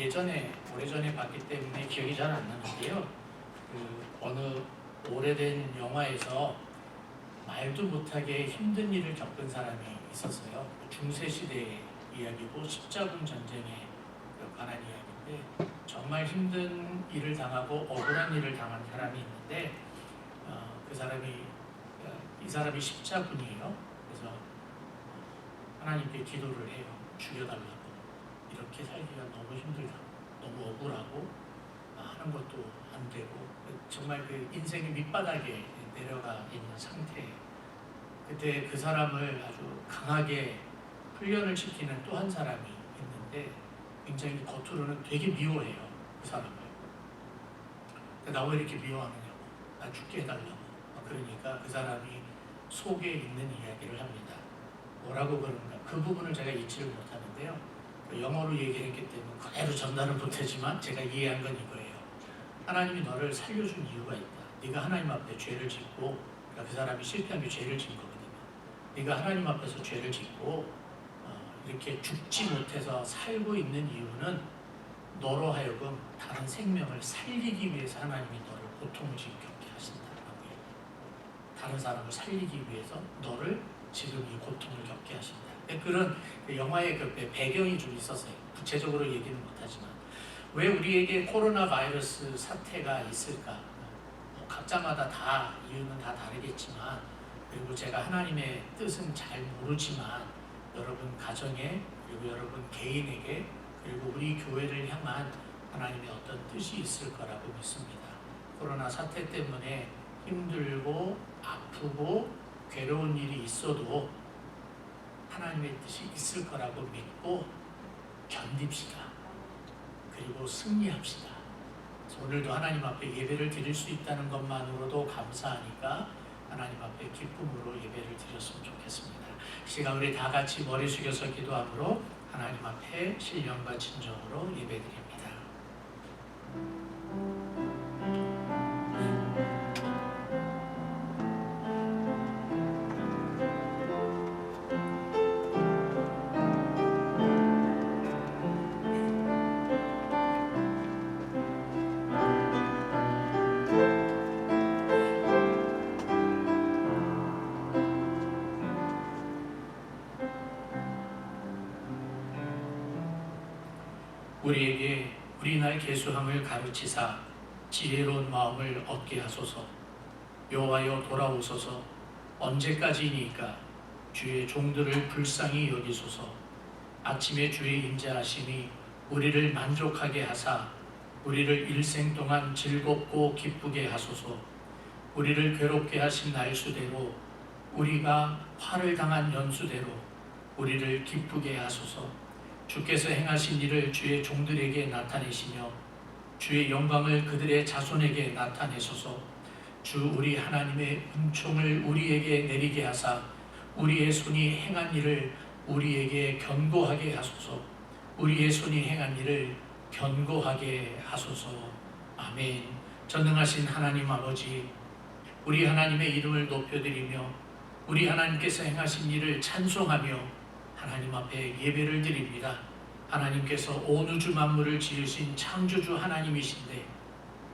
예전에 오래전에 봤기 때문에 기억이 잘 안 나는데요. 어느 오래된 영화에서 말도 못하게 힘든 일을 겪은 사람이 있었어요. 중세 시대의 이야기고 십자군 전쟁에 관한 이야기인데 정말 힘든 일을 당하고 억울한 일을 당한 사람이 있는데 그 사람이 이 사람이 십자군이에요. 그래서 하나님께 기도를 해요. 죽여달라고. 이렇게 살기가 너무 힘들다고, 너무 억울하고 하는 것도 안 되고 정말 그 인생의 밑바닥에 내려가 있는 상태예요. 그때 그 사람을 아주 강하게 훈련을 시키는 또 한 사람이 있는데 굉장히 겉으로는 되게 미워해요. 그 사람을. 나 왜 이렇게 미워하느냐고, 나 죽게 해달라고. 그러니까 그 사람이 속에 있는 이야기를 합니다. 뭐라고 그러는가, 그 부분을 제가 잊지를 못하는데요. 영어로 얘기했기 때문에 그대로 전달은 못하지만 제가 이해한 건 이거예요. 하나님이 너를 살려준 이유가 있다. 네가 하나님 앞에 죄를 짓고, 그러니까 그 사람이 실패한 게 죄를 진 거거든요. 네가 하나님 앞에서 죄를 짓고 이렇게 죽지 못해서 살고 있는 이유는 너로 하여금 다른 생명을 살리기 위해서 하나님이 너를 고통을 지금 겪게 하신다라고 해요. 다른 사람을 살리기 위해서 너를 지금 이 고통을 겪게 하신다. 그런 영화의 그 배경이 좀 있었어요. 구체적으로 얘기는 못하지만 왜 우리에게 코로나 바이러스 사태가 있을까? 각자마다 다 이유는 다 다르겠지만, 그리고 제가 하나님의 뜻은 잘 모르지만 여러분 가정에, 그리고 여러분 개인에게, 그리고 우리 교회를 향한 하나님의 어떤 뜻이 있을 거라고 믿습니다. 코로나 사태 때문에 힘들고 아프고 괴로운 일이 있어도 하나님의 뜻이 있을 거라고 믿고 견딥시다. 그리고 승리합시다. 오늘도 하나님 앞에 예배를 드릴 수 있다는 것만으로도 감사하니까 하나님 앞에 기쁨으로 예배를 드렸으면 좋겠습니다. 시간 우리 다 같이 머리 숙여서 기도함으로 하나님 앞에 신령과 진정으로 예배드립니다. 우리에게 우리날 계수함을 가르치사 지혜로운 마음을 얻게 하소서. 여호와여 돌아오소서. 언제까지이니까 주의 종들을 불쌍히 여기소서. 아침에 주의 인자하심이 우리를 만족하게 하사 우리를 일생 동안 즐겁고 기쁘게 하소서. 우리를 괴롭게 하신 날수대로, 우리가 화를 당한 연수대로 우리를 기쁘게 하소서. 주께서 행하신 일을 주의 종들에게 나타내시며 주의 영광을 그들의 자손에게 나타내소서. 주 우리 하나님의 은총을 우리에게 내리게 하사 우리의 손이 행한 일을 우리에게 견고하게 하소서. 우리의 손이 행한 일을 견고하게 하소서. 아멘. 전능하신 하나님 아버지, 우리 하나님의 이름을 높여드리며 우리 하나님께서 행하신 일을 찬송하며 하나님 앞에 예배를 드립니다. 하나님께서 온 우주 만물을 지으신 창조주 하나님이신데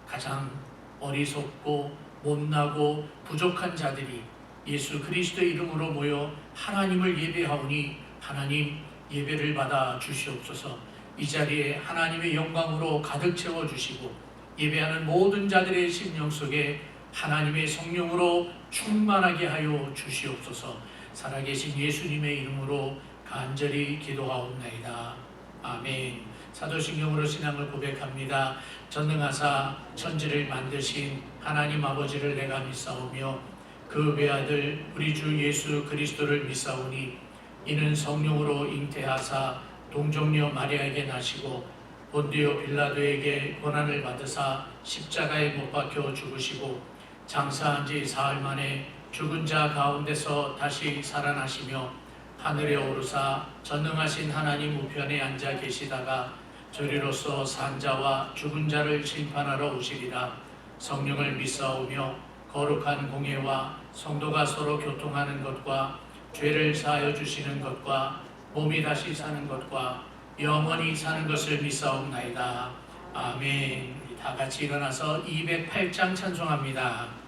가장 어리석고 못나고 부족한 자들이 예수 그리스도의 이름으로 모여 하나님을 예배하오니 하나님 예배를 받아 주시옵소서. 이 자리에 하나님의 영광으로 가득 채워주시고 예배하는 모든 자들의 심령 속에 하나님의 성령으로 충만하게 하여 주시옵소서. 살아계신 예수님의 이름으로 간절히 기도하옵나이다. 아멘. 사도신경으로 신앙을 고백합니다. 전능하사 천지를 만드신 하나님 아버지를 내가 믿사오며 그 외아들 우리 주 예수 그리스도를 믿사오니 이는 성령으로 잉태하사 동정녀 마리아에게 나시고 본디오 빌라도에게 고난을 받으사 십자가에 못 박혀 죽으시고 장사한 지 사흘 만에 죽은 자 가운데서 다시 살아나시며 하늘에 오르사 전능하신 하나님 우편에 앉아 계시다가 저리로서 산자와 죽은 자를 심판하러 오시리라. 성령을 믿사오며 거룩한 공예와 성도가 서로 교통하는 것과 죄를 사하여 주시는 것과 몸이 다시 사는 것과 영원히 사는 것을 믿사옵나이다. 아멘. 우리 다 같이 일어나서 208장 찬송합니다.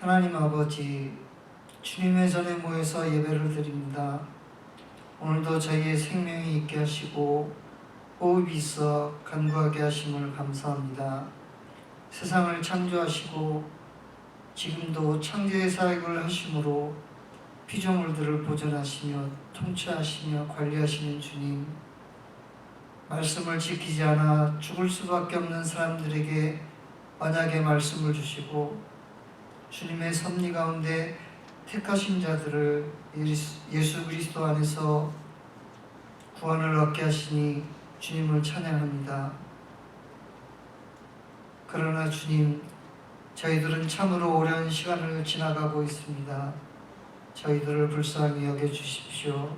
하나님 아버지, 주님의 전에 모여서 예배를 드립니다. 오늘도 저희의 생명이 있게 하시고 호흡이 있어 간구하게 하심을 감사합니다. 세상을 창조하시고 지금도 창조의 사역을 하심으로 피조물들을 보존하시며 통치하시며 관리하시는 주님, 말씀을 지키지 않아 죽을 수밖에 없는 사람들에게 언약의 말씀을 주시고 주님의 섭리 가운데 택하신 자들을 예수 그리스도 안에서 구원을 얻게 하시니 주님을 찬양합니다. 그러나 주님, 저희들은 참으로 오랜 시간을 지나가고 있습니다. 저희들을 불쌍히 여겨주십시오.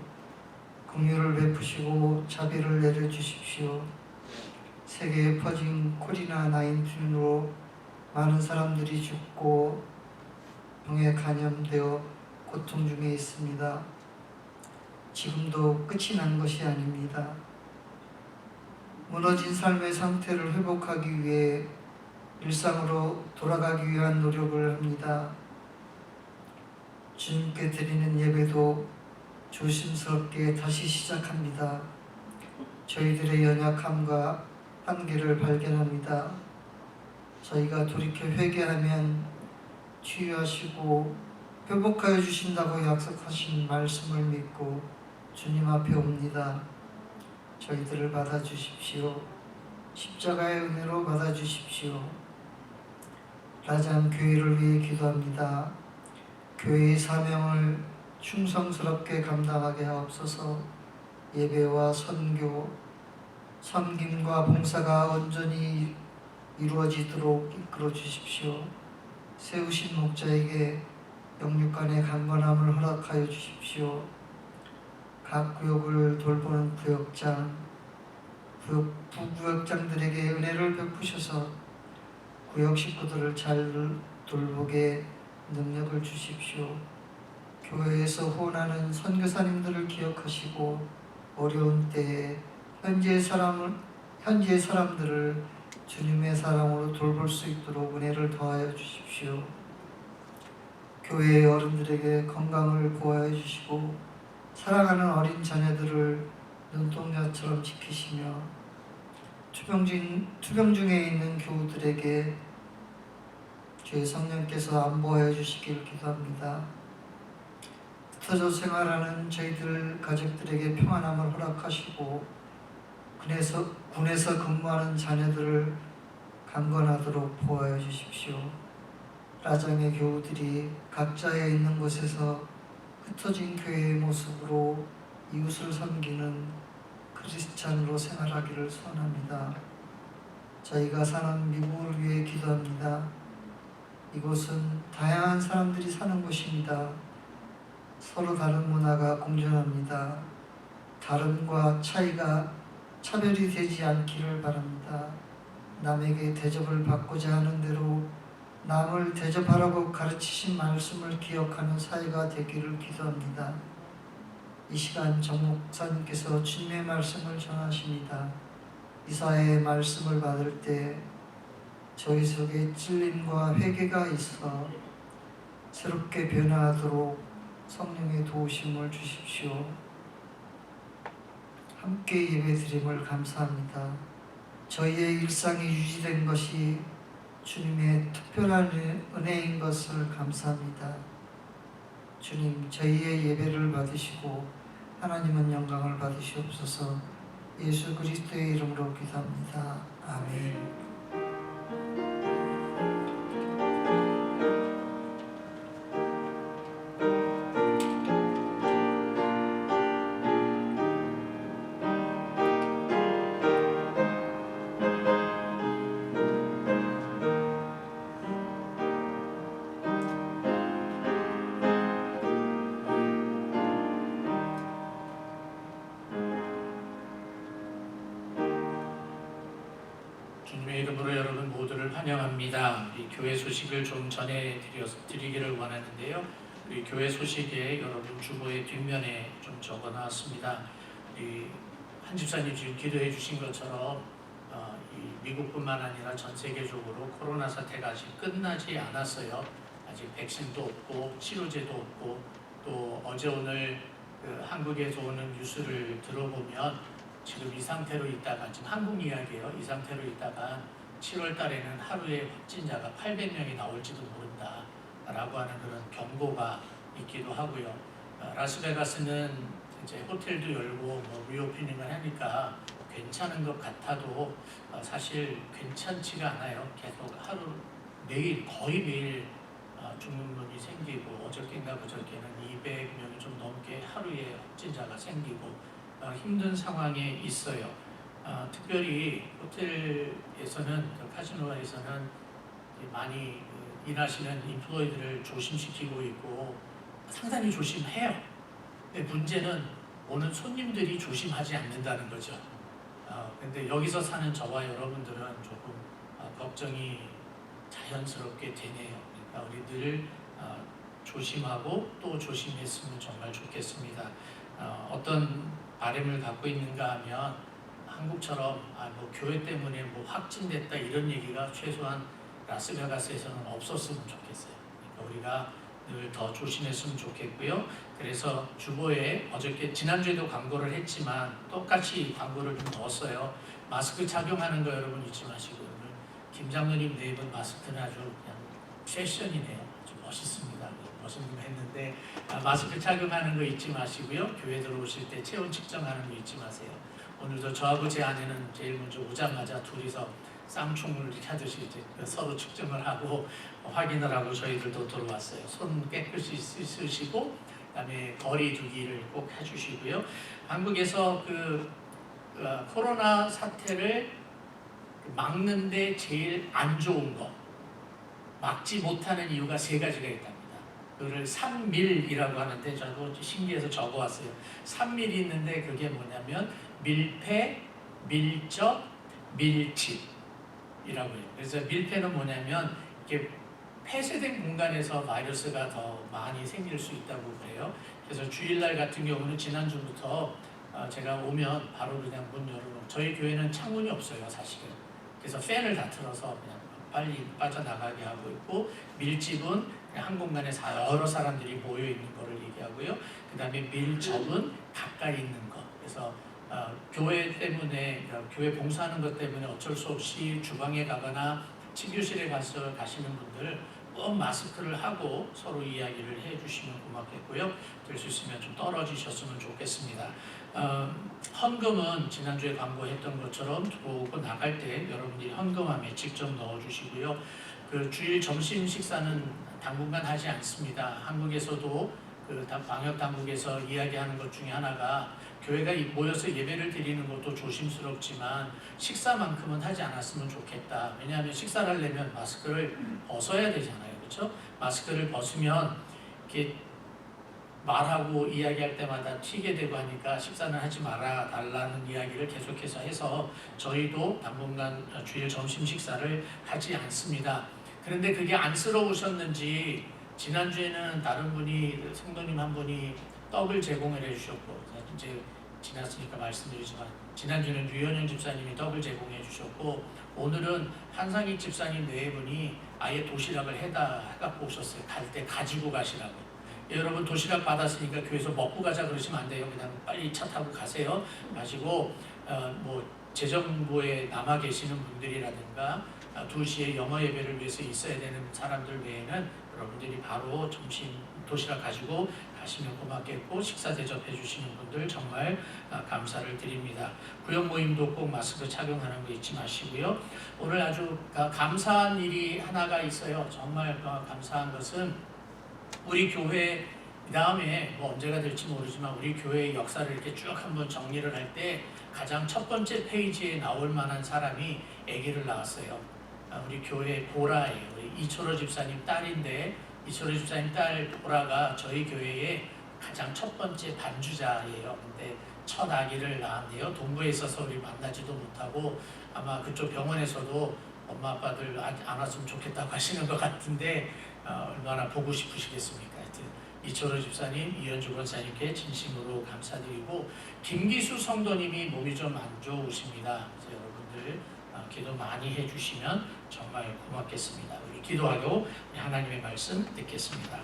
긍휼을 베푸시고 자비를 내려주십시오. 세계에 퍼진 코로나19로 많은 사람들이 죽고 병에 감염되어 고통 중에 있습니다. 지금도 끝이 난 것이 아닙니다. 무너진 삶의 상태를 회복하기 위해 일상으로 돌아가기 위한 노력을 합니다. 주님께 드리는 예배도 조심스럽게 다시 시작합니다. 저희들의 연약함과 한계를 발견합니다. 저희가 돌이켜 회개하면 치유하시고 회복하여 주신다고 약속하신 말씀을 믿고 주님 앞에 옵니다. 저희들을 받아주십시오. 십자가의 은혜로 받아주십시오. 라잔 교회를 위해 기도합니다. 교회의 사명을 충성스럽게 감당하게 하옵소서. 예배와 선교, 섬김과 봉사가 온전히 이루어지도록 이끌어 주십시오. 세우신 목자에게 영육간의 강건함을 허락하여 주십시오. 각 구역을 돌보는 구역장, 부구역장들에게 은혜를 베푸셔서 구역 식구들을 잘 돌보게 능력을 주십시오. 교회에서 후원하는 선교사님들을 기억하시고 어려운 때에 현지의 사람들을 주님의 사랑으로 돌볼 수 있도록 은혜를 더하여 주십시오. 교회의 어른들에게 건강을 보호하여 주시고 사랑하는 어린 자녀들을 눈동자처럼 지키시며 투병 중에 있는 교우들에게 주의 성령께서 안보하여 주시길 기도합니다. 흩어져 생활하는 저희들 가족들에게 평안함을 허락하시고 군에서 근무하는 자녀들을 강건하도록 보호하여 주십시오. 라장의 교우들이 각자에 있는 곳에서 흩어진 교회의 모습으로 이웃을 섬기는 크리스찬으로 생활하기를 소원합니다. 저희가 사는 미국을 위해 기도합니다. 이곳은 다양한 사람들이 사는 곳입니다. 서로 다른 문화가 공존합니다. 다름과 차이가 차별이 되지 않기를 바랍니다. 남에게 대접을 받고자 하는 대로 남을 대접하라고 가르치신 말씀을 기억하는 사회가 되기를 기도합니다. 이 시간 정 목사님께서 주님의 말씀을 전하십니다. 이사야의 말씀을 받을 때 저희 속에 찔림과 회개가 있어 새롭게 변화하도록 성령의 도우심을 주십시오. 함께 예배드림을 감사합니다. 저희의 일상이 유지된 것이 주님의 특별한 은혜인 것을 감사합니다. 주님, 저희의 예배를 받으시고 하나님은 영광을 받으시옵소서. 예수 그리스도의 이름으로 기도합니다. 아멘. 주님의 이름으로 여러분 모두를 환영합니다. 우리 교회 소식을 좀 전해드리기를 원하는데요. 우리 교회 소식에 여러분 주보의 뒷면에 좀 적어놨습니다. 우리 한 집사님 지금 기도해 주신 것처럼 이 미국뿐만 아니라 전 세계적으로 코로나 사태가 아직 끝나지 않았어요. 아직 백신도 없고 치료제도 없고 또 어제 오늘 한국에서 오는 뉴스를 들어보면 지금 이 상태로 있다가 지금 한국 이야기예요. 이 상태로 있다가 7월 달에는 하루에 확진자가 800명이 나올지도 모른다 라고 하는 그런 경고가 있기도 하고요. 라스베가스는 이제 호텔도 열고 뭐 리오프닝을 하니까 괜찮은 것 같아도 사실 괜찮지가 않아요. 계속 하루 매일 거의 매일 죽는 놈이 생기고 어저께인가 그저께는 200명이 좀 넘게 하루에 확진자가 생기고 힘든 상황에 있어요. 특별히 호텔에서는 카지노에서는 많이 일하시는 인플루언서들을 조심시키고 있고 상당히 조심해요. 근데 문제는 오는 손님들이 조심하지 않는다는 거죠. 근데 여기서 사는 저와 여러분들은 조금 걱정이 자연스럽게 되네요. 그러니까 우리 늘 조심하고 또 조심했으면 정말 좋겠습니다. 어떤 바람을 갖고 있는가 하면 한국처럼 뭐 교회 때문에 뭐 확진됐다 이런 얘기가 최소한 라스베가스에서는 없었으면 좋겠어요. 그러니까 우리가 늘 더 조심했으면 좋겠고요. 그래서 주보에 어저께 지난주에도 광고를 했지만 똑같이 광고를 좀 넣었어요. 마스크 착용하는 거 여러분 잊지 마시고 오늘 김 장로님 네 분 마스크는 아주 그냥 패션이네요. 아주 멋있습니다. 멋있는 거 했는데 마스크 착용하는 거 잊지 마시고요. 교회 들어오실 때 체온 측정하는 거 잊지 마세요. 오늘도 저하고 제 아내는 제일 먼저 오자마자 둘이서 쌍충을 하듯이 이제 서로 측정을 하고 확인을 하고 저희들도 들어왔어요. 손 깨끗이 씻으시고 그다음에 거리 두기를 꼭 해주시고요. 한국에서 코로나 사태를 막는데 제일 안 좋은 거 막지 못하는 이유가 세 가지가 있답니다. 그걸 3밀이라고 하는데 저도 신기해서 적어왔어요. 3밀이 있는데 그게 뭐냐면 밀폐, 밀접, 밀집이라고 해요. 그래서 밀폐는 뭐냐면 이렇게 폐쇄된 공간에서 바이러스가 더 많이 생길 수 있다고 그래요. 그래서 주일날 같은 경우는 지난주부터 제가 오면 바로 그냥 문 열어놓고 저희 교회는 창문이 없어요 사실은. 그래서 팬을 다 틀어서 그냥 빨리 빠져나가게 하고 있고 밀집은 한 공간에 여러 사람들이 모여 있는 거를 얘기하고요. 그 다음에 밀접은 가까이 있는 거. 그래서 교회 때문에 교회 봉사하는 것 때문에 어쩔 수 없이 주방에 가거나 치료실에 가시는 분들 꼭 마스크를 하고 서로 이야기를 해주시면 고맙겠고요. 될 수 있으면 좀 떨어지셨으면 좋겠습니다. 헌금은 지난주에 광고했던 것처럼 들어오고 나갈 때 여러분들이 헌금함에 직접 넣어주시고요. 그 주일 점심 식사는 당분간 하지 않습니다. 한국에서도 그 방역 당국에서 이야기하는 것 중에 하나가 교회가 모여서 예배를 드리는 것도 조심스럽지만 식사만큼은 하지 않았으면 좋겠다. 왜냐하면 식사를 하려면 마스크를 벗어야 되잖아요. 그렇죠? 마스크를 벗으면 이렇게 말하고 이야기할 때마다 튀게 되고 하니까 식사는 하지 말아 달라는 이야기를 계속해서 해서 저희도 당분간 주일 점심 식사를 하지 않습니다. 그런데 그게 안쓰러우셨는지 지난주에는 다른 분이 성도님 한 분이 떡을 제공을 해주셨고 이제 지났으니까 말씀드리지만 지난주에는 유현영 집사님이 떡을 제공해 주셨고 오늘은 한상익 집사님 네 분이 아예 도시락을 해갖고 오셨어요. 갈 때 가지고 가시라고. 여러분 도시락 받았으니까 교회에서 먹고 가자 그러시면 안 돼요. 그냥 빨리 차 타고 가세요. 가지고 뭐 재정부에 남아 계시는 분들이라든가 2시에 영어 예배를 위해서 있어야 되는 사람들 외에는 여러분들이 바로 점심 도시락 가지고 가시면 고맙겠고 식사 대접해 주시는 분들 정말 감사를 드립니다. 구역 모임도 꼭 마스크 착용하는 거 잊지 마시고요. 오늘 아주 감사한 일이 하나가 있어요. 정말 감사한 것은 우리 교회 다음에 뭐 언제가 될지 모르지만 우리 교회의 역사를 이렇게 쭉 한번 정리를 할 때 가장 첫 번째 페이지에 나올 만한 사람이 아기를 낳았어요. 우리 교회 보라예요. 이철호 집사님 딸인데 이철호 집사님 딸 보라가 저희 교회의 가장 첫 번째 반주자예요. 근데 첫 아기를 낳았네요. 동부에 있어서 우리 만나지도 못하고 아마 그쪽 병원에서도 엄마 아빠들 안 왔으면 좋겠다고 하시는 것 같은데 얼마나 보고 싶으시겠습니까? 하여튼 이철호 집사님, 이현주 권사님께 진심으로 감사드리고 김기수 성도님이 몸이 좀 안 좋으십니다. 그래서 여러분들 기도 많이 해주시면 정말 고맙겠습니다. 우리 기도하고 하나님의 말씀 듣겠습니다.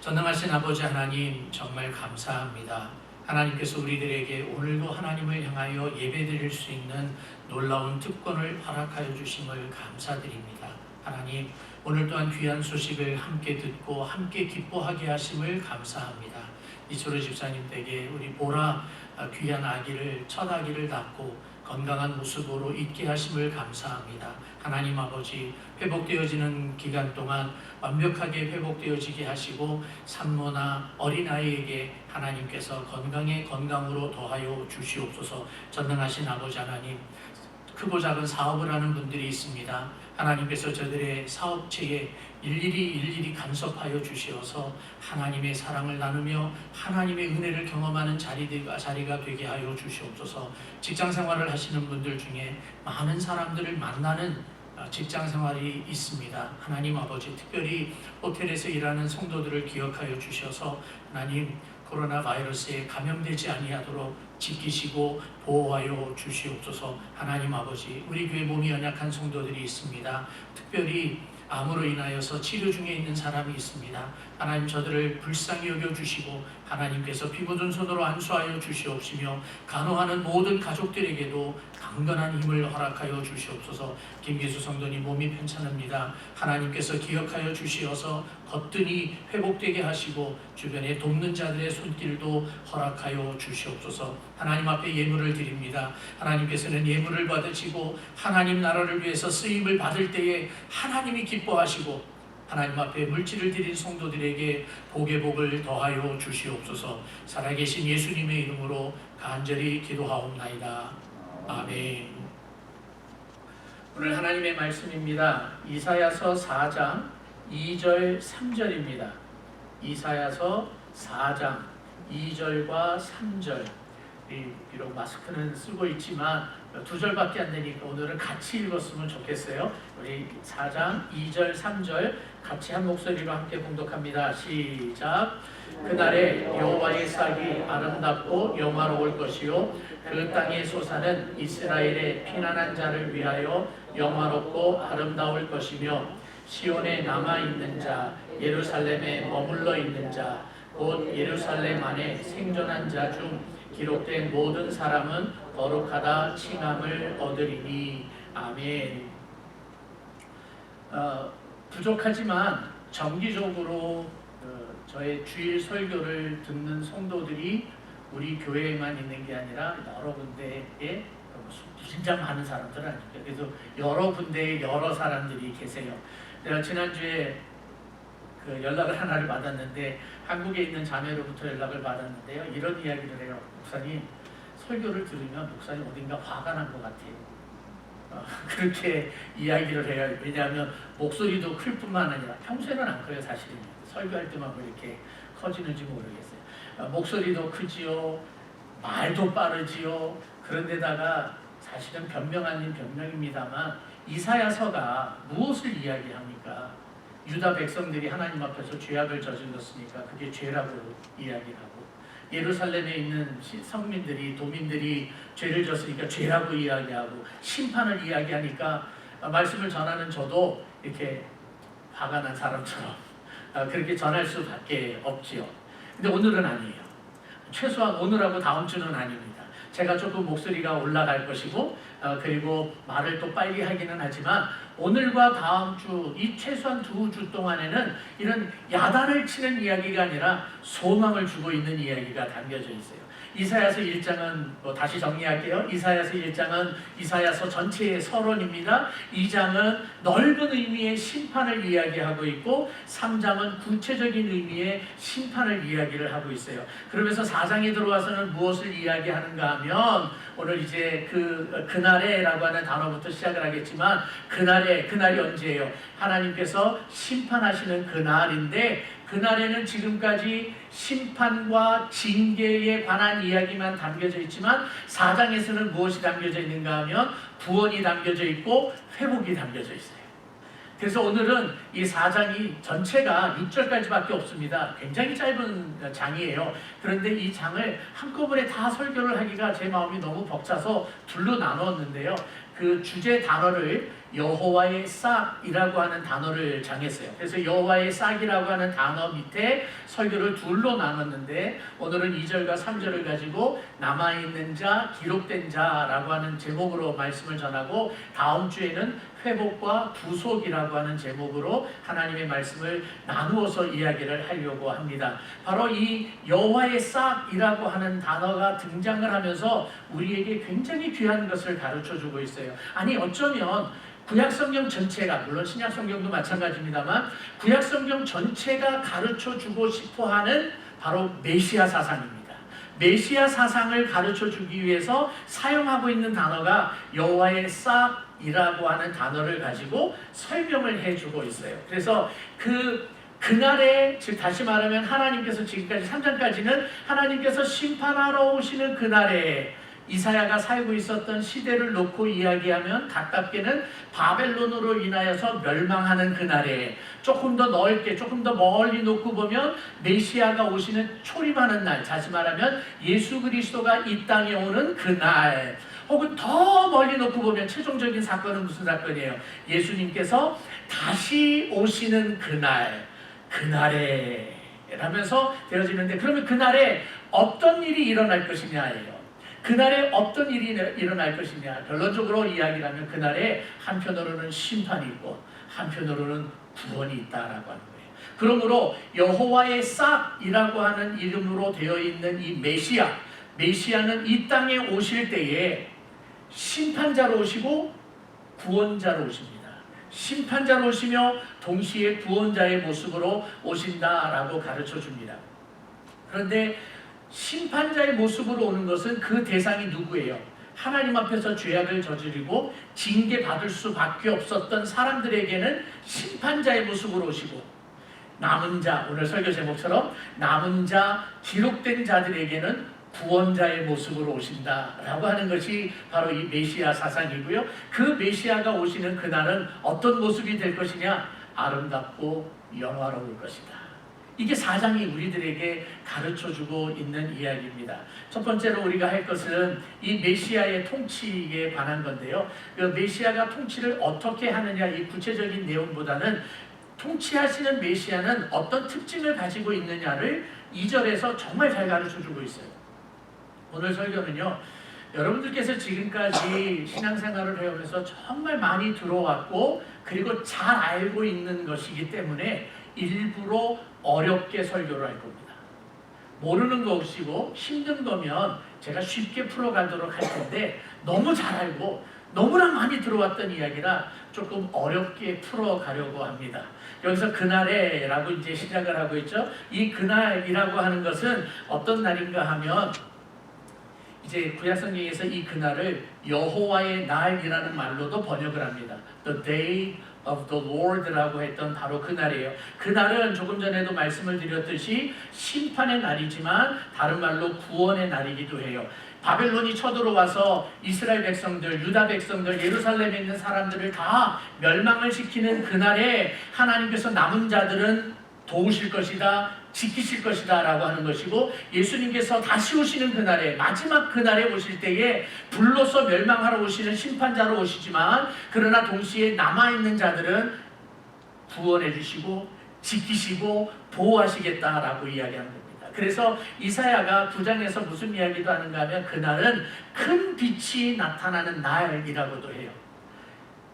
전능하신 아버지 하나님 정말 감사합니다. 하나님께서 우리들에게 오늘도 하나님을 향하여 예배드릴 수 있는 놀라운 특권을 허락하여 주심을 감사드립니다. 하나님 오늘 또한 귀한 소식을 함께 듣고 함께 기뻐하게 하심을 감사합니다. 이철호 집사님 댁에 우리 보라 귀한 아기를 첫 아기를 낳고 건강한 모습으로 있게 하심을 감사합니다. 하나님 아버지 회복되어지는 기간 동안 완벽하게 회복되어지게 하시고 산모나 어린아이에게 하나님께서 건강으로 더하여 주시옵소서. 전능하신 아버지 하나님 크고 작은 사업을 하는 분들이 있습니다. 하나님께서 저들의 사업체에 일일이 간섭하여 주시어서 하나님의 사랑을 나누며 하나님의 은혜를 경험하는 자리가 되게 하여 주시옵소서. 직장 생활을 하시는 분들 중에 많은 사람들을 만나는 직장 생활이 있습니다. 하나님 아버지 특별히 호텔에서 일하는 성도들을 기억하여 주셔서 하나님 코로나 바이러스에 감염되지 아니하도록 지키시고 보호하여 주시옵소서. 하나님 아버지 우리 교회 몸이 연약한 성도들이 있습니다. 특별히 암으로 인하여서 치료 중에 있는 사람이 있습니다. 하나님 저들을 불쌍히 여겨주시고 하나님께서 피 묻은 손으로 안수하여 주시옵시며 간호하는 모든 가족들에게도 강건한 힘을 허락하여 주시옵소서. 김기수 성도님 몸이 편찮습니다. 하나님께서 기억하여 주시어서 거뜬히 회복되게 하시고 주변에 돕는 자들의 손길도 허락하여 주시옵소서. 하나님 앞에 예물을 드립니다. 하나님께서는 예물을 받으시고 하나님 나라를 위해서 쓰임을 받을 때에 하나님이 기뻐하시고 하나님 앞에 물질을 드린 성도들에게 복의 복을 더하여 주시옵소서. 살아계신 예수님의 이름으로 간절히 기도하옵나이다. 아멘. 오늘 하나님의 말씀입니다. 이사야서 4장 2절 3절입니다. 이사야서 4장 2절과 3절. 비록 마스크는 쓰고 있지만 2절밖에 안 되니까 오늘은 같이 읽었으면 좋겠어요. 우리 4장 2절 3절 같이 한 목소리로 함께 봉독합니다. 시작. 그날에 여호와의 싹이 아름답고 영화로울 것이요 그 땅의 소사는 이스라엘의 피난한 자를 위하여 영화롭고 아름다울 것이며 시온에 남아있는 자 예루살렘에 머물러 있는 자 곧 예루살렘 안에 생존한 자 중 기록된 모든 사람은 거룩하다 칭함을 얻으리니. 아멘. 부족하지만 정기적으로 저의 주일 설교를 듣는 성도들이 우리 교회에만 있는 게 아니라 여러 군데에 무진장 많은 사람들 아닙니까? 그래서 여러 군데에 여러 사람들이 계세요. 내가 지난주에 그 연락을 하나를 받았는데 한국에 있는 자매로부터 연락을 받았는데요. 이런 이야기를 해요. 목사님, 설교를 들으면 목사님 어딘가 화가 난 것 같아요. 그렇게 이야기를 해요. 왜냐하면 목소리도 클 뿐만 아니라 평소에는 안 커요. 사실은 설교할 때만 왜 이렇게 커지는지 모르겠어요. 목소리도 크지요, 말도 빠르지요. 그런데다가 사실은 변명 아닌 변명입니다만 이사야서가 무엇을 이야기합니까? 유다 백성들이 하나님 앞에서 죄악을 저질렀으니까 그게 죄라고 이야기를 하고, 예루살렘에 있는 성민들이 도민들이 죄를 졌으니까 죄라고 이야기하고, 심판을 이야기하니까 말씀을 전하는 저도 이렇게 화가 난 사람처럼 그렇게 전할 수밖에 없지요. 근데 오늘은 아니에요. 최소한 오늘하고 다음 주는 아닙니다. 제가 조금 목소리가 올라갈 것이고 그리고 말을 또 빨리 하기는 하지만 오늘과 다음 주, 이 최소한 2주 동안에는 이런 야단을 치는 이야기가 아니라 소망을 주고 있는 이야기가 담겨져 있어요. 이사야서 1장은 다시 정리할게요. 이사야서 1장은 이사야서 전체의 서론입니다. 2장은 넓은 의미의 심판을 이야기하고 있고 3장은 구체적인 의미의 심판을 이야기를 하고 있어요. 그러면서 4장에 들어와서는 무엇을 이야기하는가 하면 오늘 이제 그날에라고 하는 단어부터 시작을 하겠지만 그날이 언제예요? 하나님께서 심판하시는 그날인데 그날에는 지금까지 심판과 징계에 관한 이야기만 담겨져 있지만 4장에서는 무엇이 담겨져 있는가 하면 구원이 담겨져 있고 회복이 담겨져 있어요. 그래서 오늘은 이 4장이 전체가 6절까지밖에 없습니다. 굉장히 짧은 장이에요. 그런데 이 장을 한꺼번에 다 설교를 하기가 제 마음이 너무 벅차서 둘로 나누었는데요. 그 주제 단어를 여호와의 싹이라고 하는 단어를 정했어요. 그래서 여호와의 싹이라고 하는 단어 밑에 설교를 둘로 나눴는데 오늘은 2절과 3절을 가지고 남아있는 자, 기록된 자라고 하는 제목으로 말씀을 전하고 다음 주에는 회복과 구속이라고 하는 제목으로 하나님의 말씀을 나누어서 이야기를 하려고 합니다. 바로 이 여호와의 싹이라고 하는 단어가 등장을 하면서 우리에게 굉장히 귀한 것을 가르쳐주고 있어요. 아니 어쩌면 구약성경 전체가, 물론 신약성경도 마찬가지입니다만 구약성경 전체가 가르쳐주고 싶어하는 바로 메시아 사상입니다. 메시아 사상을 가르쳐주기 위해서 사용하고 있는 단어가 여호와의 싹이라고 하는 단어를 가지고 설명을 해주고 있어요. 그래서 그날에, 즉 다시 말하면 하나님께서 지금까지 3장까지는 하나님께서 심판하러 오시는 그날에 이사야가 살고 있었던 시대를 놓고 이야기하면 가깝게는 바벨론으로 인하여서 멸망하는 그날에, 조금 더 넓게 조금 더 멀리 놓고 보면 메시아가 오시는 초림하는 날, 다시 말하면 예수 그리스도가 이 땅에 오는 그날, 혹은 더 멀리 놓고 보면 최종적인 사건은 무슨 사건이에요? 예수님께서 다시 오시는 그날에 라면서 되어지는데, 그러면 그날에 어떤 일이 일어날 것이냐예요. 그날에 어떤 일이 일어날 것이냐, 결론적으로 이야기를 하면 그날에 한편으로는 심판이 있고 한편으로는 구원이 있다라고 하는 거예요. 그러므로 여호와의 싹이라고 하는 이름으로 되어 있는 이 메시아는 이 땅에 오실 때에 심판자로 오시고 구원자로 오십니다. 심판자로 오시며 동시에 구원자의 모습으로 오신다라고 가르쳐 줍니다. 그런데 심판자의 모습으로 오는 것은 그 대상이 누구예요? 하나님 앞에서 죄악을 저지르고 징계받을 수밖에 없었던 사람들에게는 심판자의 모습으로 오시고, 남은 자, 오늘 설교 제목처럼 남은 자, 기록된 자들에게는 구원자의 모습으로 오신다라고 하는 것이 바로 이 메시아 사상이고요. 그 메시아가 오시는 그날은 어떤 모습이 될 것이냐? 아름답고 영화로울 것이다. 이게 4장이 우리들에게 가르쳐주고 있는 이야기입니다. 첫 번째로 우리가 할 것은 이 메시아의 통치에 관한 건데요. 그 메시아가 통치를 어떻게 하느냐, 이 구체적인 내용보다는 통치하시는 메시아는 어떤 특징을 가지고 있느냐를 2절에서 정말 잘 가르쳐주고 있어요. 오늘 설교는요, 여러분들께서 지금까지 신앙생활을 해오면서 정말 많이 들어왔고 그리고 잘 알고 있는 것이기 때문에 일부러 어렵게 설교를 할 겁니다. 모르는 것이고 힘든 거면 제가 쉽게 풀어가도록 할 텐데 너무 잘 알고 너무나 많이 들어왔던 이야기라 조금 어렵게 풀어가려고 합니다. 여기서 그날에 라고 이제 시작을 하고 있죠. 이 그날이라고 하는 것은 어떤 날인가 하면 이제 구약성경에서 이 그날을 여호와의 날이라는 말로도 번역을 합니다. The day of the Lord라고 했던 바로 그날이에요. 그날은 조금 전에도 말씀을 드렸듯이 심판의 날이지만 다른 말로 구원의 날이기도 해요. 바벨론이 쳐들어와서 이스라엘 백성들, 유다 백성들, 예루살렘에 있는 사람들을 다 멸망을 시키는 그날에 하나님께서 남은 자들은 도우실 것이다, 지키실 것이다 라고 하는 것이고, 예수님께서 다시 오시는 그날에, 마지막 그날에 오실 때에 불로서 멸망하러 오시는 심판자로 오시지만 그러나 동시에 남아있는 자들은 구원해 주시고 지키시고 보호하시겠다라고 이야기하는 겁니다. 그래서 이사야가 9장에서 무슨 이야기도 하는가 하면 그날은 큰 빛이 나타나는 날이라고도 해요.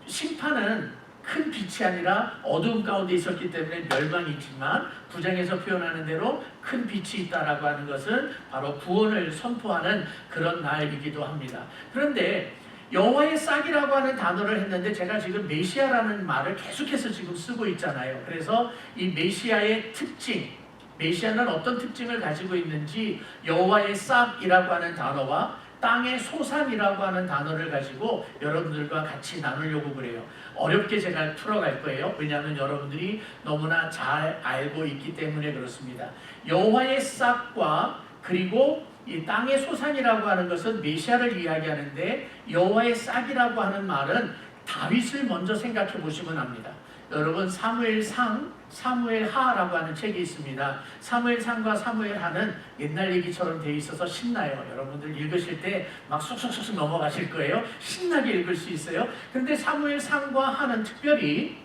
심판은 큰 빛이 아니라 어두움 가운데 있었기 때문에 멸망이지만 9장에서 표현하는 대로 큰 빛이 있다라고 하는 것은 바로 구원을 선포하는 그런 날이기도 합니다. 그런데 여호와의 싹이라고 하는 단어를 했는데 제가 지금 메시아라는 말을 계속해서 지금 쓰고 있잖아요. 그래서 이 메시아의 특징, 메시아는 어떤 특징을 가지고 있는지 여호와의 싹이라고 하는 단어와 땅의 소산이라고 하는 단어를 가지고 여러분들과 같이 나누려고 그래요. 어렵게 제가 풀어갈 거예요. 왜냐하면 여러분들이 너무나 잘 알고 있기 때문에 그렇습니다. 여호와의 싹과 그리고 이 땅의 소산이라고 하는 것은 메시아를 이야기하는데 여호와의 싹이라고 하는 말은 다윗을 먼저 생각해 보시면 합니다. 여러분 사무엘상, 사무엘하라고 하는 책이 있습니다. 사무엘상과 사무엘하는 옛날 얘기처럼 돼 있어서 신나요. 여러분들 읽으실 때 막 쏙쏙쏙 넘어가실 거예요. 신나게 읽을 수 있어요. 근데 사무엘상과 하는 특별히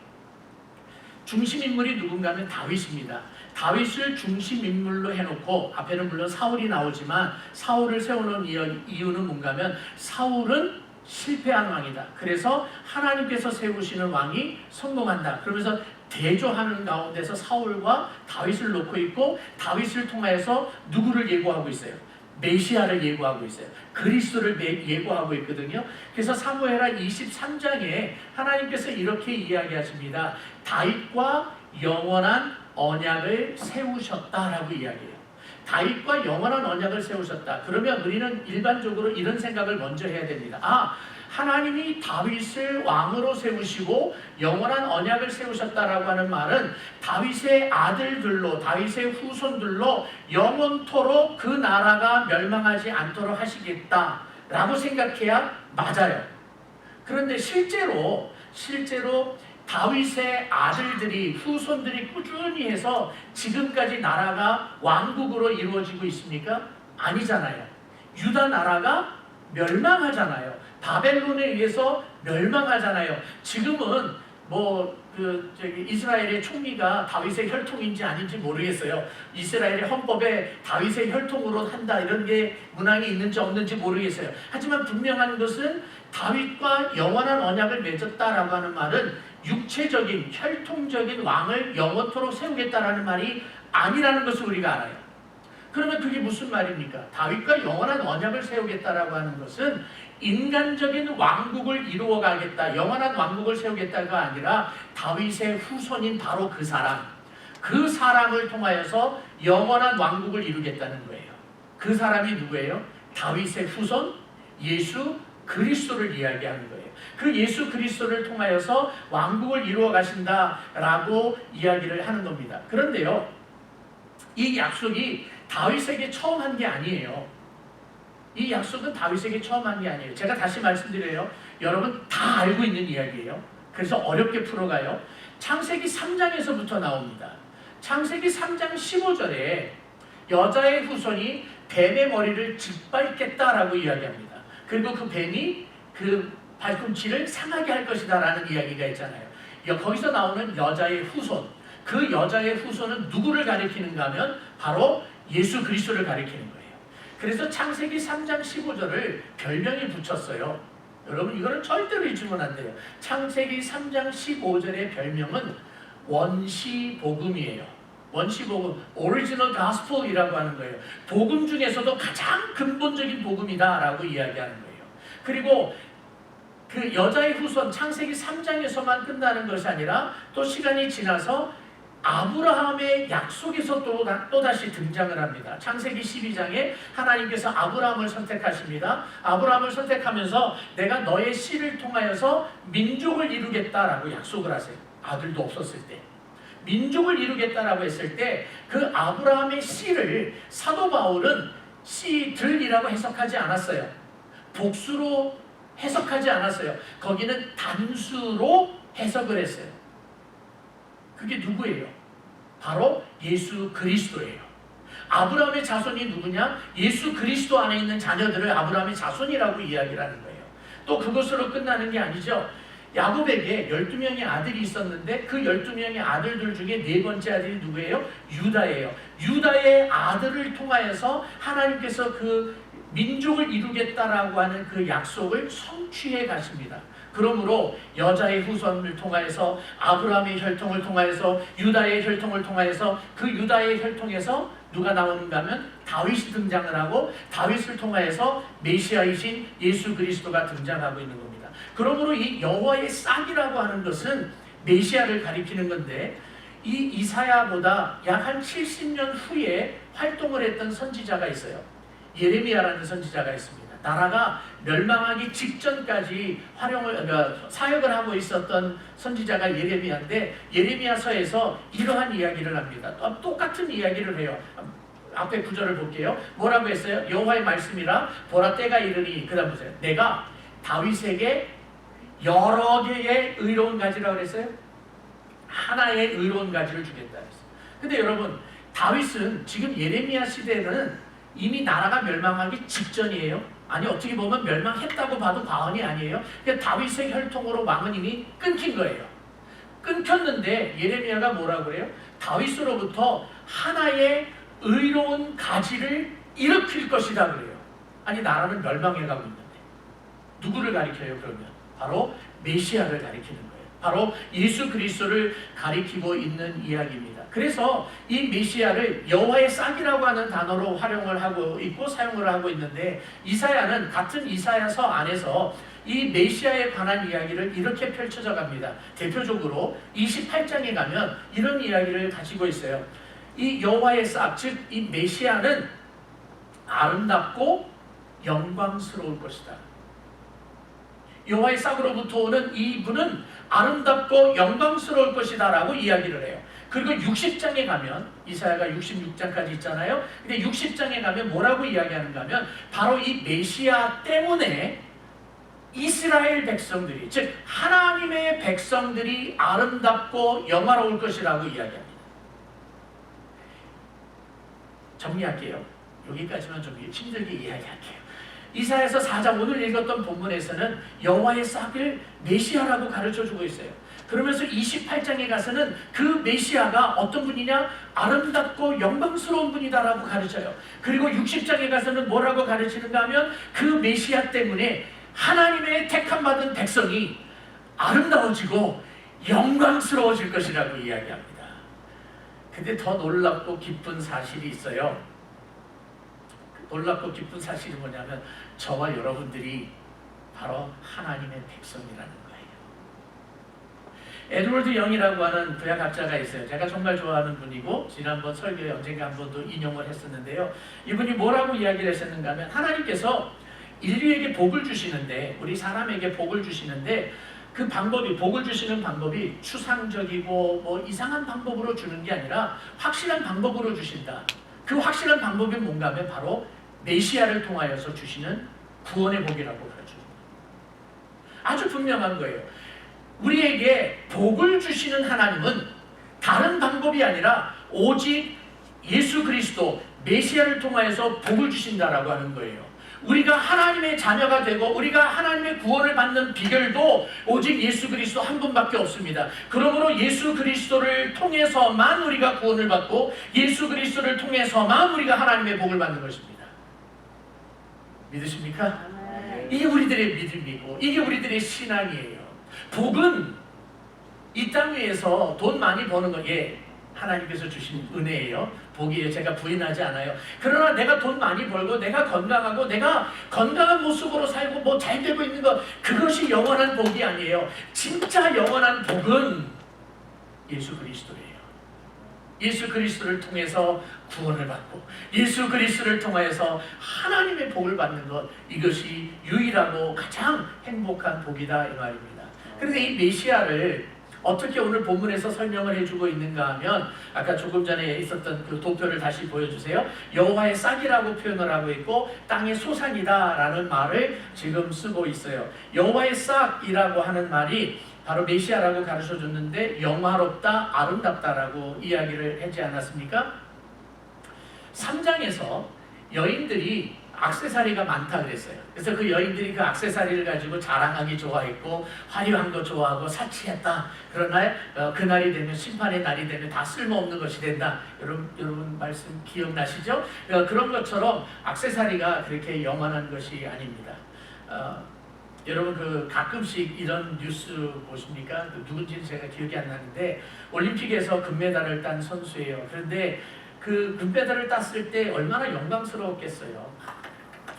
중심인물이 누군가 하면 다윗입니다. 다윗을 중심인물로 해놓고 앞에는 물론 사울이 나오지만 사울을 세워놓은 이유는 뭔가 하면 사울은 실패한 왕이다. 그래서 하나님께서 세우시는 왕이 성공한다. 그러면서 대조하는 가운데서 사울과 다윗을 놓고 있고 다윗을 통해서 누구를 예고하고 있어요? 메시아를 예고하고 있어요. 그리스도를 예고하고 있거든요. 그래서 사무엘하 23장에 하나님께서 이렇게 이야기하십니다. 다윗과 영원한 언약을 세우셨다라고 이야기해요. 다윗과 영원한 언약을 세우셨다. 그러면 우리는 일반적으로 이런 생각을 먼저 해야 됩니다. 하나님이 다윗을 왕으로 세우시고 영원한 언약을 세우셨다라고 하는 말은 다윗의 아들들로, 다윗의 후손들로 영원토록 그 나라가 멸망하지 않도록 하시겠다라고 생각해야 맞아요. 그런데 실제로 다윗의 아들들이, 후손들이 꾸준히 해서 지금까지 나라가 왕국으로 이루어지고 있습니까? 아니잖아요. 유다 나라가 멸망하잖아요. 바벨론에 의해서 멸망하잖아요. 지금은 이스라엘의 총리가 다윗의 혈통인지 아닌지 모르겠어요. 이스라엘의 헌법에 다윗의 혈통으로 한다 이런 게 문항이 있는지 없는지 모르겠어요. 하지만 분명한 것은 다윗과 영원한 언약을 맺었다라고 하는 말은 육체적인 혈통적인 왕을 영원토록 세우겠다라는 말이 아니라는 것을 우리가 알아요. 그러면 그게 무슨 말입니까? 다윗과 영원한 언약을 세우겠다라고 하는 것은 인간적인 왕국을 이루어가겠다, 영원한 왕국을 세우겠다가 아니라 다윗의 후손인 바로 그 사람을 통하여서 영원한 왕국을 이루겠다는 거예요. 그 사람이 누구예요? 다윗의 후손 예수 그리스도를 이야기하는 거예요. 그 예수 그리스도를 통하여서 왕국을 이루어 가신다라고 이야기를 하는 겁니다. 그런데요, 이 약속이 다윗에게 처음 한 게 아니에요. 이 약속은 다윗에게 처음 한 게 아니에요. 제가 다시 말씀드려요. 여러분 다 알고 있는 이야기예요. 그래서 어렵게 풀어가요. 창세기 3장에서부터 나옵니다. 창세기 3장 15절에 여자의 후손이 뱀의 머리를 짓밟겠다라고 이야기합니다. 그리고 그 뱀이 그 발꿈치를 상하게 할 것이다 라는 이야기가 있잖아요. 거기서 나오는 여자의 후손, 그 여자의 후손은 누구를 가리키는가 하면 바로 예수 그리스도를 가리키는 거예요. 그래서 창세기 3장 15절을 별명이 붙였어요. 여러분 이거는 절대로 잊으면 안 돼요. 창세기 3장 15절의 별명은 원시복음이에요. 원시복음, 오리지널 가스펠이라고 하는 거예요. 복음 중에서도 가장 근본적인 복음이다라고 이야기하는 거예요. 그리고 그 여자의 후손 창세기 3장에서만 끝나는 것이 아니라 또 시간이 지나서 아브라함의 약속에서 또다시 등장을 합니다. 창세기 12장에 하나님께서 아브라함을 선택하십니다. 아브라함을 선택하면서 내가 너의 씨를 통하여서 민족을 이루겠다라고 약속을 하세요. 아들도 없었을 때. 민족을 이루겠다라고 했을 때 그 아브라함의 씨를 사도 바울은 씨들이라고 해석하지 않았어요. 복수로 해석하지 않았어요. 거기는 단수로 해석을 했어요. 그게 누구예요? 바로 예수 그리스도예요. 아브라함의 자손이 누구냐? 예수 그리스도 안에 있는 자녀들을 아브라함의 자손이라고 이야기를 하는 거예요. 또 그것으로 끝나는 게 아니죠. 야곱에게 12명의 아들이 있었는데 그 12명의 아들들 중에 네 번째 아들이 누구예요? 유다예요. 유다의 아들을 통하여서 하나님께서 그 민족을 이루겠다라고 하는 그 약속을 성취해 가십니다. 그러므로 여자의 후손을 통하여서 아브라함의 혈통을 통하여서 유다의 혈통을 통하여서 그 유다의 혈통에서 누가 나오는가 하면 다윗이 등장을 하고 다윗을 통하여서 메시아이신 예수 그리스도가 등장하고 있는 겁니다. 그러므로 이 여호와의 싹이라고 하는 것은 메시아를 가리키는 건데 이 이사야보다 약 한 70년 후에 활동을 했던 선지자가 있어요. 예레미야라는 선지자가 있습니다. 나라가 멸망하기 직전까지 사역을 하고 있었던 선지자가 예레미야인데 예레미야서에서 이러한 이야기를 합니다. 똑같은 이야기를 해요. 앞에 구절을 볼게요. 뭐라고 했어요? 여호와의 말씀이라 보라 때가 이르니 그 다음 보세요. 내가 다윗에게 여러 개의 의로운 가지라고 그랬어요? 하나의 의로운 가지를 주겠다 했어요. 근데 여러분 다윗은 지금 예레미야 시대는 이미 나라가 멸망하기 직전이에요. 아니 어떻게 보면 멸망했다고 봐도 과언이 아니에요. 그러니까 다윗의 혈통으로 왕은 이미 끊긴 거예요. 끊겼는데 예레미야가 뭐라고 그래요? 다윗으로부터 하나의 의로운 가지를 일으킬 것이다 그래요. 아니 나라는 멸망해가고 있는데 누구를 가리켜요 그러면? 바로 메시아를 가리키는 거예요. 바로 예수 그리스도를 가리키고 있는 이야기입니다. 그래서 이 메시아를 여호와의 싹이라고 하는 단어로 활용을 하고 있고 사용을 하고 있는데 이사야는 같은 이사야서 안에서 이 메시아에 관한 이야기를 이렇게 펼쳐져 갑니다. 대표적으로 28장에 가면 이런 이야기를 가지고 있어요. 이 여호와의 싹, 즉 이 메시아는 아름답고 영광스러울 것이다. 여호와의 싹으로부터 오는 이분은 아름답고 영광스러울 것이다 라고 이야기를 해요. 그리고 60장에 가면 이사야가 66장까지 있잖아요. 근데 60장에 가면 뭐라고 이야기하는가 하면 바로 이 메시아 때문에 이스라엘 백성들이 즉 하나님의 백성들이 아름답고 영화로울 것이라고 이야기합니다. 정리할게요. 여기까지만 좀 힘들게 이야기할게요. 이사야서 4장 오늘 읽었던 본문에서는 여호와의 싹을 메시아라고 가르쳐주고 있어요. 그러면서 28장에 가서는 그 메시아가 어떤 분이냐? 아름답고 영광스러운 분이다라고 가르쳐요. 그리고 60장에 가서는 뭐라고 가르치는가 하면 그 메시아 때문에 하나님의 택함받은 백성이 아름다워지고 영광스러워질 것이라고 이야기합니다. 근데 더 놀랍고 기쁜 사실이 있어요. 놀랍고 기쁜 사실이 뭐냐면 저와 여러분들이 바로 하나님의 백성이라는 거예요. 에드워드 영이라고 하는 구약학자가 있어요. 제가 정말 좋아하는 분이고 지난번 설교에 언젠가 한 번도 인용을 했었는데요. 이분이 뭐라고 이야기를 했었는가 하면 하나님께서 인류에게 복을 주시는데 우리 사람에게 복을 주시는데 그 방법이 복을 주시는 방법이 추상적이고 뭐 이상한 방법으로 주는 게 아니라 확실한 방법으로 주신다. 그 확실한 방법이 뭔가 하면 바로 메시아를 통하여서 주시는 구원의 복이라고 가르쳐줍니다. 아주 분명한 거예요. 우리에게 복을 주시는 하나님은 다른 방법이 아니라 오직 예수 그리스도 메시아를 통하여서 복을 주신다라고 하는 거예요. 우리가 하나님의 자녀가 되고 우리가 하나님의 구원을 받는 비결도 오직 예수 그리스도 한 분밖에 없습니다. 그러므로 예수 그리스도를 통해서만 우리가 구원을 받고 예수 그리스도를 통해서만 우리가 하나님의 복을 받는 것입니다. 믿으십니까? 이게 우리들의 믿음이고 이게 우리들의 신앙이에요. 복은 이 땅 위에서 돈 많이 버는 거, 예, 하나님께서 주신 은혜예요. 복이에요. 제가 부인하지 않아요. 그러나 내가 돈 많이 벌고 내가 건강하고 내가 건강한 모습으로 살고 뭐 잘 되고 있는 것, 그것이 영원한 복이 아니에요. 진짜 영원한 복은 예수 그리스도예요. 예수 그리스도를 통해서 구원을 받고 예수 그리스도를 통하여서 하나님의 복을 받는 것, 이것이 유일하고 가장 행복한 복이다, 이 말입니다. 그런데 이 메시아를 어떻게 오늘 본문에서 설명을 해주고 있는가 하면, 아까 조금 전에 있었던 그 도표를 다시 보여주세요. 여호와의 싹이라고 표현을 하고 있고 땅의 소산이다 라는 말을 지금 쓰고 있어요. 여호와의 싹이라고 하는 말이 바로 메시아라고 가르쳐줬는데 영화롭다, 아름답다라고 이야기를 하지 않았습니까? 3장에서 여인들이 액세서리가 많다 그랬어요. 그래서 그 여인들이 그 액세서리를 가지고 자랑하기 좋아했고 화려한 거 좋아하고 사치했다. 그러나 그날이 되면, 심판의 날이 되면 다 쓸모없는 것이 된다. 여러분 말씀 기억나시죠? 그런 것처럼 액세서리가 그렇게 영원한 것이 아닙니다. 여러분 그 가끔씩 이런 뉴스 보십니까? 누군지는 제가 기억이 안 나는데 올림픽에서 금메달을 딴 선수예요. 그런데 그 금메달을 땄을 때 얼마나 영광스러웠겠어요.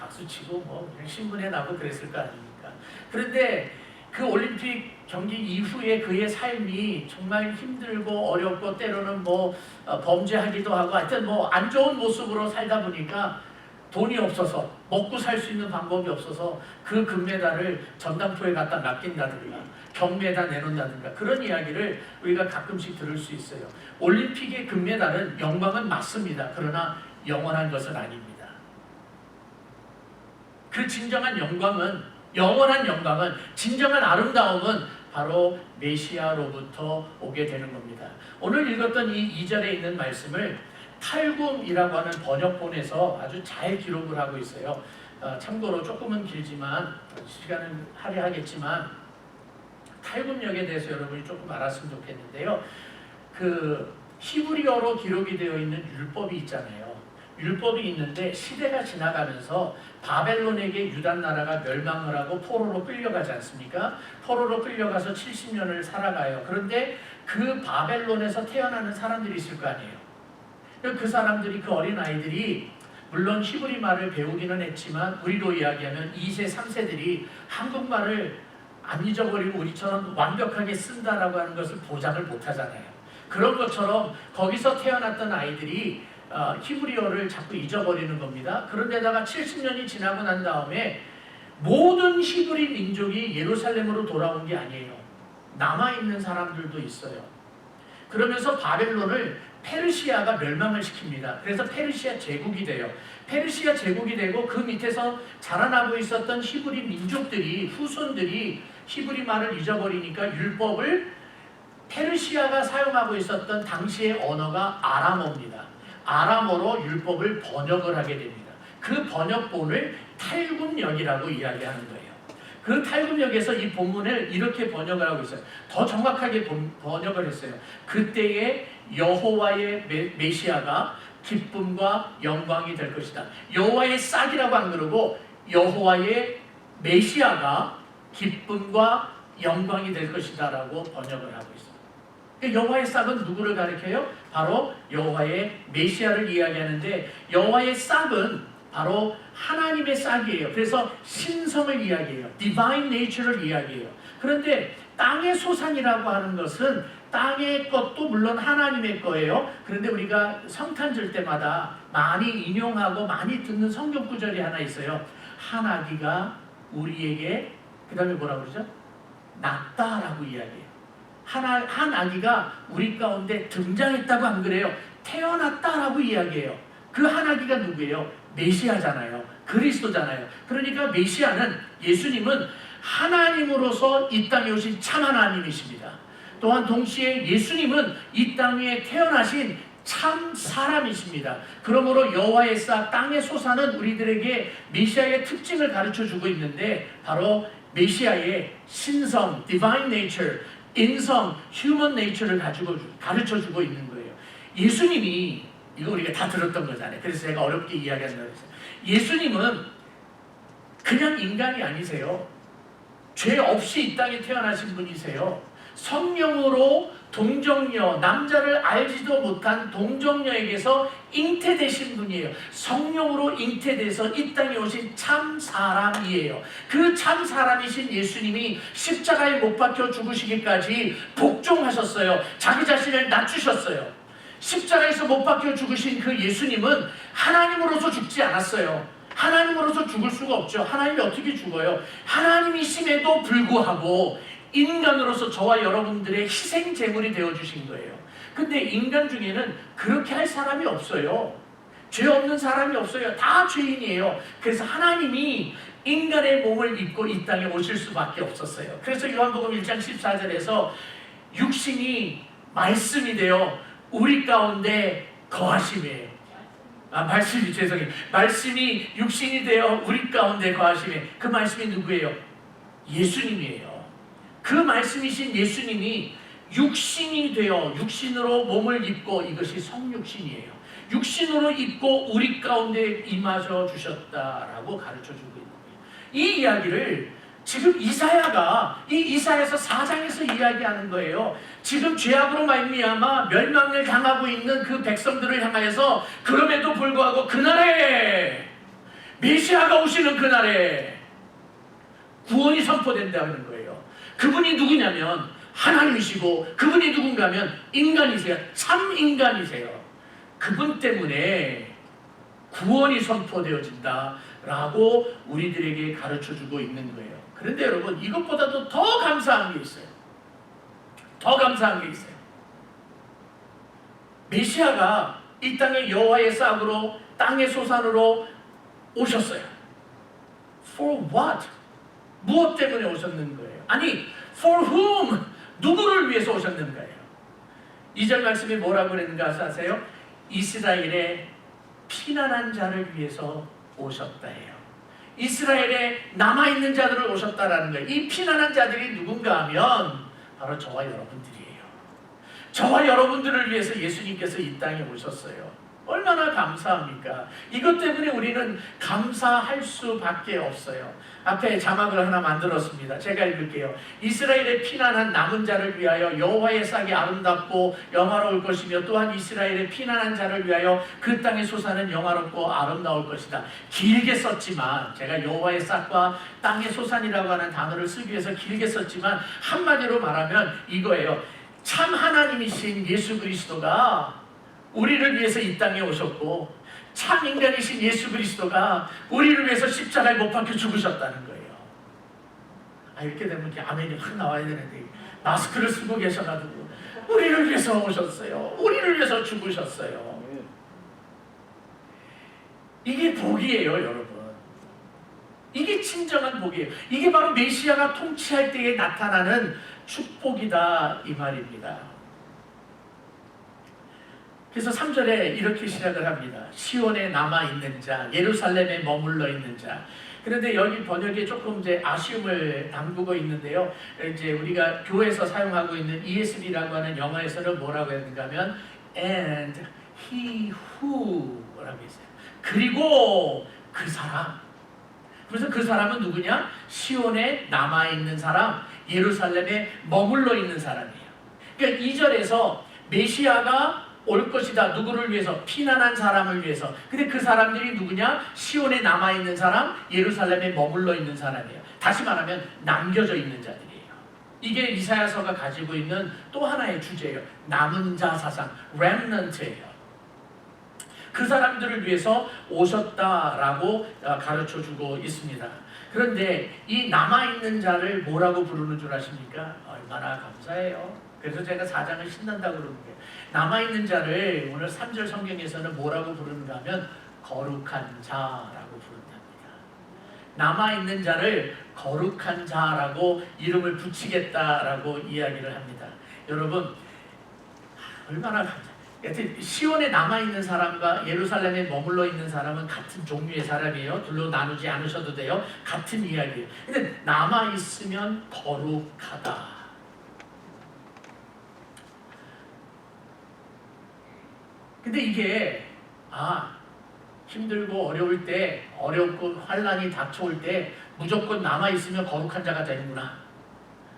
박수치고 뭐 그냥 신문에 나고 그랬을 거 아닙니까? 그런데 그 올림픽 경기 이후에 그의 삶이 정말 힘들고 어렵고 때로는 뭐 범죄하기도 하고 하여튼 뭐 안 좋은 모습으로 살다 보니까 돈이 없어서 먹고 살 수 있는 방법이 없어서 그 금메달을 전당포에 갖다 맡긴다든가 경매에다 내놓는다든가 그런 이야기를 우리가 가끔씩 들을 수 있어요. 올림픽의 금메달은 영광은 맞습니다. 그러나 영원한 것은 아닙니다. 그 진정한 영광은, 영원한 영광은, 진정한 아름다움은 바로 메시아로부터 오게 되는 겁니다. 오늘 읽었던 이 2절에 있는 말씀을 탈굼이라고 하는 번역본에서 아주 잘 기록을 하고 있어요. 참고로 조금은 길지만 시간을 할애하겠지만 탈굼역에 대해서 여러분이 조금 알았으면 좋겠는데요. 그 히브리어로 기록이 되어 있는 율법이 있잖아요. 율법이 있는데 시대가 지나가면서 바벨론에게 유다 나라가 멸망을 하고 포로로 끌려가지 않습니까? 포로로 끌려가서 70년을 살아가요. 그런데 그 바벨론에서 태어나는 사람들이 있을 거 아니에요. 그 사람들이, 그 어린아이들이 물론 히브리 말을 배우기는 했지만 우리로 이야기하면 2세, 3세들이 한국말을 안 잊어버리고 우리처럼 완벽하게 쓴다라고 하는 것을 보장을 못하잖아요. 그런 것처럼 거기서 태어났던 아이들이 히브리어를 자꾸 잊어버리는 겁니다. 그런데다가 70년이 지나고 난 다음에 모든 히브리 민족이 예루살렘으로 돌아온 게 아니에요. 남아있는 사람들도 있어요. 그러면서 바벨론을 페르시아가 멸망을 시킵니다. 그래서 페르시아 제국이 돼요. 페르시아 제국이 되고 그 밑에서 자라나고 있었던 히브리 민족들이, 후손들이 히브리 말을 잊어버리니까 율법을 페르시아가 사용하고 있었던 당시의 언어가 아람어입니다. 아람어로 율법을 번역을 하게 됩니다. 그 번역본을 탈굼역이라고 이야기하는 거예요. 그 탈굼역에서 이 본문을 이렇게 번역을 하고 있어요. 더 정확하게 번역을 했어요. 그때의 여호와의 메시아가 기쁨과 영광이 될 것이다. 여호와의 싹이라고 안 그러고 여호와의 메시아가 기쁨과 영광이 될 것이다 라고 번역을 하고 있어요. 여호와의 싹은 누구를 가리켜요? 바로 여호와의 메시아를 이야기하는데 여호와의 싹은 바로 하나님의 싹이에요. 그래서 신성을 이야기해요. Divine Nature를 이야기해요. 그런데 땅의 소산이라고 하는 것은 땅의 것도 물론 하나님의 거예요. 그런데 우리가 성탄절 때마다 많이 인용하고 많이 듣는 성경 구절이 하나 있어요. 한 아기가 우리에게, 그 다음에 뭐라고 그러죠? 낳다라고 이야기해요. 한 아기가 우리 가운데 등장했다고 안 그래요? 태어났다라고 이야기해요. 그 한 아기가 누구예요? 메시아잖아요. 그리스도잖아요. 그러니까 메시아는, 예수님은 하나님으로서 이 땅에 오신 참 하나님이십니다. 또한 동시에 예수님은 이 땅 위에 태어나신 참 사람이십니다. 그러므로 여호와의 싹, 땅의 소산은 우리들에게 메시아의 특징을 가르쳐주고 있는데 바로 메시아의 신성, Divine Nature, 인성, Human Nature를 가르쳐주고 있는 거예요. 예수님이, 이거 우리가 다 들었던 거잖아요. 그래서 제가 어렵게 이야기한다고 했어요. 예수님은 그냥 인간이 아니세요. 죄 없이 이 땅에 태어나신 분이세요. 성령으로 동정녀, 남자를 알지도 못한 동정녀에게서 잉태되신 분이에요. 성령으로 잉태돼서 이 땅에 오신 참 사람이에요. 그 참 사람이신 예수님이 십자가에 못 박혀 죽으시기까지 복종하셨어요. 자기 자신을 낮추셨어요. 십자가에서 못 박혀 죽으신 그 예수님은 하나님으로서 죽지 않았어요. 하나님으로서 죽을 수가 없죠. 하나님이 어떻게 죽어요? 하나님이심에도 불구하고 인간으로서 저와 여러분들의 희생 제물이 되어주신 거예요. 근데 인간 중에는 그렇게 할 사람이 없어요. 죄 없는 사람이 없어요. 다 죄인이에요. 그래서 하나님이 인간의 몸을 입고 이 땅에 오실 수밖에 없었어요. 그래서 요한복음 1장 14절에서 육신이 말씀이 되어 우리 가운데 거하심이에요. 말씀이 육신이 되어 우리 가운데 거하심에, 그 말씀이 누구예요? 예수님이에요. 그 말씀이신 예수님이 육신이 되어 육신으로 몸을 입고, 이것이 성육신이에요. 육신으로 입고 우리 가운데 임하셔 주셨다라고 가르쳐주고 있는 거예요. 이 이야기를 지금 이사야가 이 이사야서 4장에서 이야기하는 거예요. 지금 죄악으로 말미암아 멸망을 당하고 있는 그 백성들을 향하여서 그럼에도 불구하고 그날에 메시아가 오시는 그날에 구원이 선포된다는 거예요. 그분이 누구냐면 하나님이시고, 그분이 누군가 하면 인간이세요. 참 인간이세요. 그분 때문에 구원이 선포되어진다라고 우리들에게 가르쳐주고 있는 거예요. 그런데 여러분, 이것보다도 더 감사한 게 있어요. 더 감사한 게 있어요. 메시아가 이 땅에 여호와의 싹으로 땅의 소산으로 오셨어요. For what? 무엇 때문에 오셨는 거예요? 아니, for whom? 누구를 위해서 오셨는 거예요? 2절 말씀이 뭐라고 그랬는가 아세요? 이스라엘의 피난한 자를 위해서 오셨다 해요. 이스라엘에 남아있는 자들을 오셨다라는 거예요. 이 피난한 자들이 누군가 하면 바로 저와 여러분들이에요. 저와 여러분들을 위해서 예수님께서 이 땅에 오셨어요. 얼마나 감사합니까? 이것 때문에 우리는 감사할 수밖에 없어요. 앞에 자막을 하나 만들었습니다. 제가 읽을게요. 이스라엘의 피난한 남은 자를 위하여 여호와의 싹이 아름답고 영화로울 것이며, 또한 이스라엘의 피난한 자를 위하여 그 땅의 소산은 영화롭고 아름다울 것이다. 길게 썼지만, 제가 여호와의 싹과 땅의 소산이라고 하는 단어를 쓰기 위해서 길게 썼지만, 한마디로 말하면 이거예요. 참 하나님이신 예수 그리스도가 우리를 위해서 이 땅에 오셨고, 참 인간이신 예수 그리스도가 우리를 위해서 십자가에 못 박혀 죽으셨다는 거예요. 이렇게 되면 이렇게 아멘이 확 나와야 되는데 마스크를 쓰고 계셔가지고, 우리를 위해서 오셨어요. 우리를 위해서 죽으셨어요. 이게 복이에요, 여러분. 이게 진정한 복이에요. 이게 바로 메시아가 통치할 때에 나타나는 축복이다, 이 말입니다. 그래서 3절에 이렇게 시작을 합니다. 시온에 남아있는 자, 예루살렘에 머물러 있는 자. 그런데 여기 번역에 조금 이제 아쉬움을 담그고 있는데요. 이제 우리가 교회에서 사용하고 있는 ESV라고 하는 영어에서는 뭐라고 했는가 하면 and he who라고 했어요. 그리고 그 사람. 그래서 그 사람은 누구냐? 시온에 남아있는 사람, 예루살렘에 머물러 있는 사람이에요. 그러니까 2절에서 메시아가 올 것이다. 누구를 위해서? 피난한 사람을 위해서. 근데 그 사람들이 누구냐? 시온에 남아있는 사람, 예루살렘에 머물러 있는 사람이에요. 다시 말하면 남겨져 있는 자들이에요. 이게 이사야서가 가지고 있는 또 하나의 주제예요. 남은 자 사상, remnant예요. 그 사람들을 위해서 오셨다라고 가르쳐주고 있습니다. 그런데 이 남아있는 자를 뭐라고 부르는 줄 아십니까? 얼마나 감사해요. 그래서 제가 4장을 신난다고 그러는 거예요. 남아있는 자를 오늘 3절 성경에서는 뭐라고 부르는가 하면 거룩한 자라고 부른답니다. 남아있는 자를 거룩한 자라고 이름을 붙이겠다라고 이야기를 합니다. 여러분, 얼마나 감사해요. 여튼 시온에 남아있는 사람과 예루살렘에 머물러 있는 사람은 같은 종류의 사람이에요. 둘로 나누지 않으셔도 돼요. 같은 이야기예요. 근데 남아있으면 거룩하다. 근데 이게 힘들고 어려울 때, 어렵고 환란이 닥쳐올 때 무조건 남아있으면 거룩한 자가 되는구나.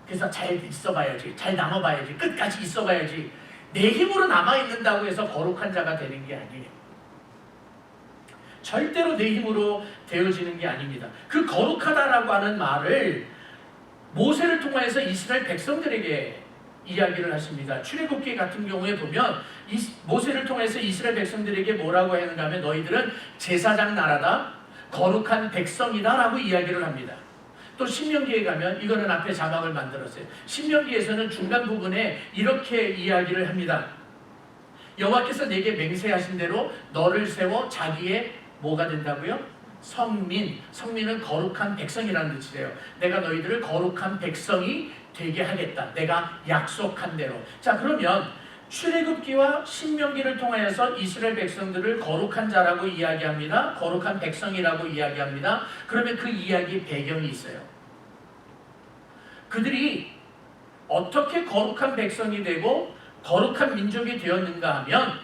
그래서 잘 있어봐야지, 잘 남아봐야지, 끝까지 있어봐야지. 내 힘으로 남아있는다고 해서 거룩한 자가 되는 게 아니에요. 절대로 내 힘으로 되어지는 게 아닙니다. 그 거룩하다라고 하는 말을 모세를 통해서 이스라엘 백성들에게 이야기를 하십니다. 출애굽기 같은 경우에 보면 모세를 통해서 이스라엘 백성들에게 뭐라고 하는가 하면 너희들은 제사장 나라다, 거룩한 백성이다 라고 이야기를 합니다. 또 신명기에 가면 이거는 앞에 자막을 만들었어요. 신명기에서는 중간 부분에 이렇게 이야기를 합니다. 여호와께서 내게 맹세하신 대로 너를 세워 자기의 뭐가 된다고요? 성민. 성민은 거룩한 백성이라는 뜻이래요. 내가 너희들을 거룩한 백성이 되게 하겠다. 내가 약속한 대로. 자, 그러면 출애굽기와 신명기를 통하여서 이스라엘 백성들을 거룩한 자라고 이야기합니다. 거룩한 백성이라고 이야기합니다. 그러면 그 이야기 배경이 있어요. 그들이 어떻게 거룩한 백성이 되고 거룩한 민족이 되었는가 하면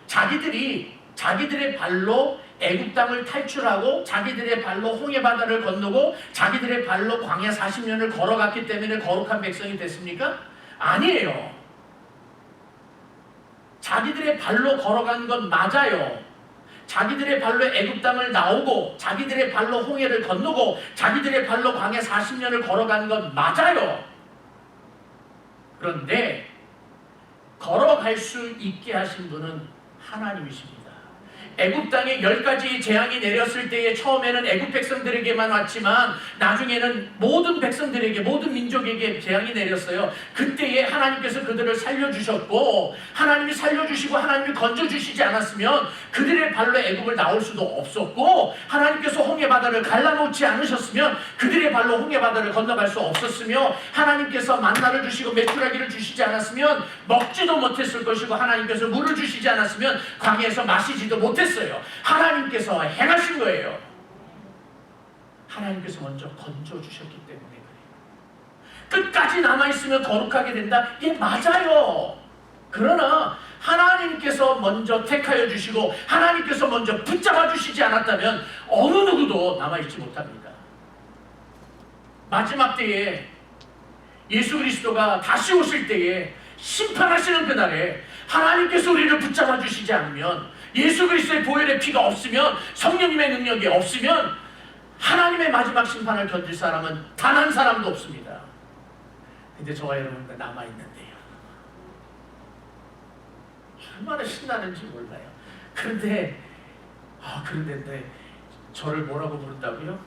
자기들의 발로 애굽 땅을 탈출하고 자기들의 발로 홍해 바다를 건너고 자기들의 발로 광야 40년을 걸어갔기 때문에 거룩한 백성이 됐습니까? 아니에요. 자기들의 발로 걸어간 건 맞아요. 자기들의 발로 애굽 땅을 나오고 자기들의 발로 홍해를 건너고 자기들의 발로 광야 40년을 걸어간 건 맞아요. 그런데 걸어갈 수 있게 하신 분은 하나님이십니다. 애굽 땅에 10가지 재앙이 내렸을 때에 처음에는 애굽 백성들에게만 왔지만 나중에는 모든 백성들에게, 모든 민족에게 재앙이 내렸어요. 그때에 하나님께서 그들을 살려주셨고, 하나님이 살려주시고 하나님이 건져주시지 않았으면 그들의 발로 애굽을 나올 수도 없었고, 하나님께서 홍해 바다를 갈라놓지 않으셨으면 그들의 발로 홍해 바다를 건너갈 수 없었으며, 하나님께서 만나를 주시고 메추라기를 주시지 않았으면 먹지도 못했을 것이고, 하나님께서 물을 주시지 않았으면 광야에서 마시지도 못했어요. 하나님께서 행하신 거예요. 하나님께서 먼저 건져주셨기 때문에 그래요. 끝까지 남아있으면 거룩하게 된다? 예, 맞아요. 그러나 하나님께서 먼저 택하여 주시고 하나님께서 먼저 붙잡아 주시지 않았다면 어느 누구도 남아있지 못합니다. 마지막 때에 예수 그리스도가 다시 오실 때에 심판하시는 그날에 하나님께서 우리를 붙잡아 주시지 않으면, 예수 그리스도의 보혈의 피가 없으면, 성령님의 능력이 없으면 하나님의 마지막 심판을 견딜 사람은 단 한 사람도 없습니다. 근데 저와 여러분과 남아있는데요. 얼마나 신나는지 몰라요. 그런데 저를 뭐라고 부른다고요?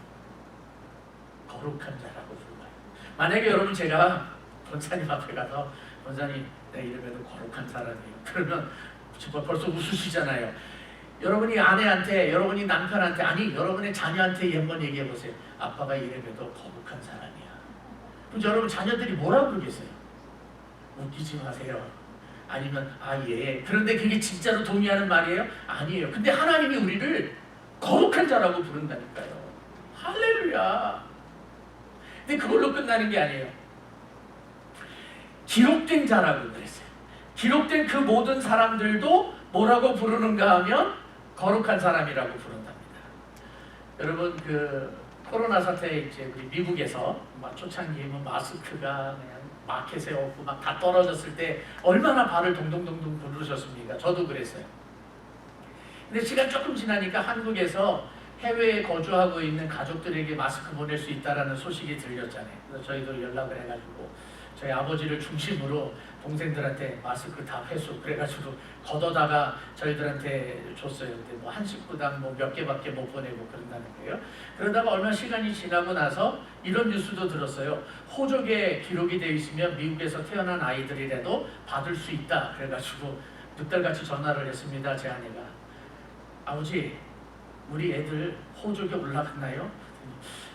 거룩한 자라고 불러요. 만약에 여러분 제가 권사님 앞에 가서 권사님 내 이름에도 거룩한 사람이에요. 그러면 벌써 웃으시잖아요. 여러분이 아내한테, 여러분이 남편한테, 아니 여러분의 자녀한테 한번 얘기해 보세요. 아빠가 이래봬도 거룩한 사람이야. 그럼 여러분 자녀들이 뭐라고 그러겠어요? 웃기지 마세요. 아니면 예. 그런데 그게 진짜로 동의하는 말이에요? 아니에요. 근데 하나님이 우리를 거룩한 자라고 부른다니까요. 할렐루야. 근데 그걸로 끝나는 게 아니에요. 기록된 자라고 그랬어요. 기록된 그 모든 사람들도 뭐라고 부르는가 하면 거룩한 사람이라고 부른답니다. 여러분 코로나 사태 이제 우리 미국에서 막 초창기에 마스크가 그냥 마켓에 없고 막 다 떨어졌을 때 얼마나 발을 동동동동 부르셨습니까? 저도 그랬어요. 근데 시간 조금 지나니까 한국에서 해외에 거주하고 있는 가족들에게 마스크 보낼 수 있다라는 소식이 들렸잖아요. 그래서 저희도 연락을 해가지고 저희 아버지를 중심으로 동생들한테 마스크 다 회수, 그래가지고 걷어다가 저희들한테 줬어요. 근데 뭐 한 식구당 뭐 몇 개밖에 못 보내고 그런다는 거예요. 그러다가 얼마 시간이 지나고 나서 이런 뉴스도 들었어요. 호적에 기록이 되어 있으면 미국에서 태어난 아이들이라도 받을 수 있다. 그래가지고 늑달같이 전화를 했습니다. 제 아내가. 아버지, 우리 애들 호적에 올라갔나요?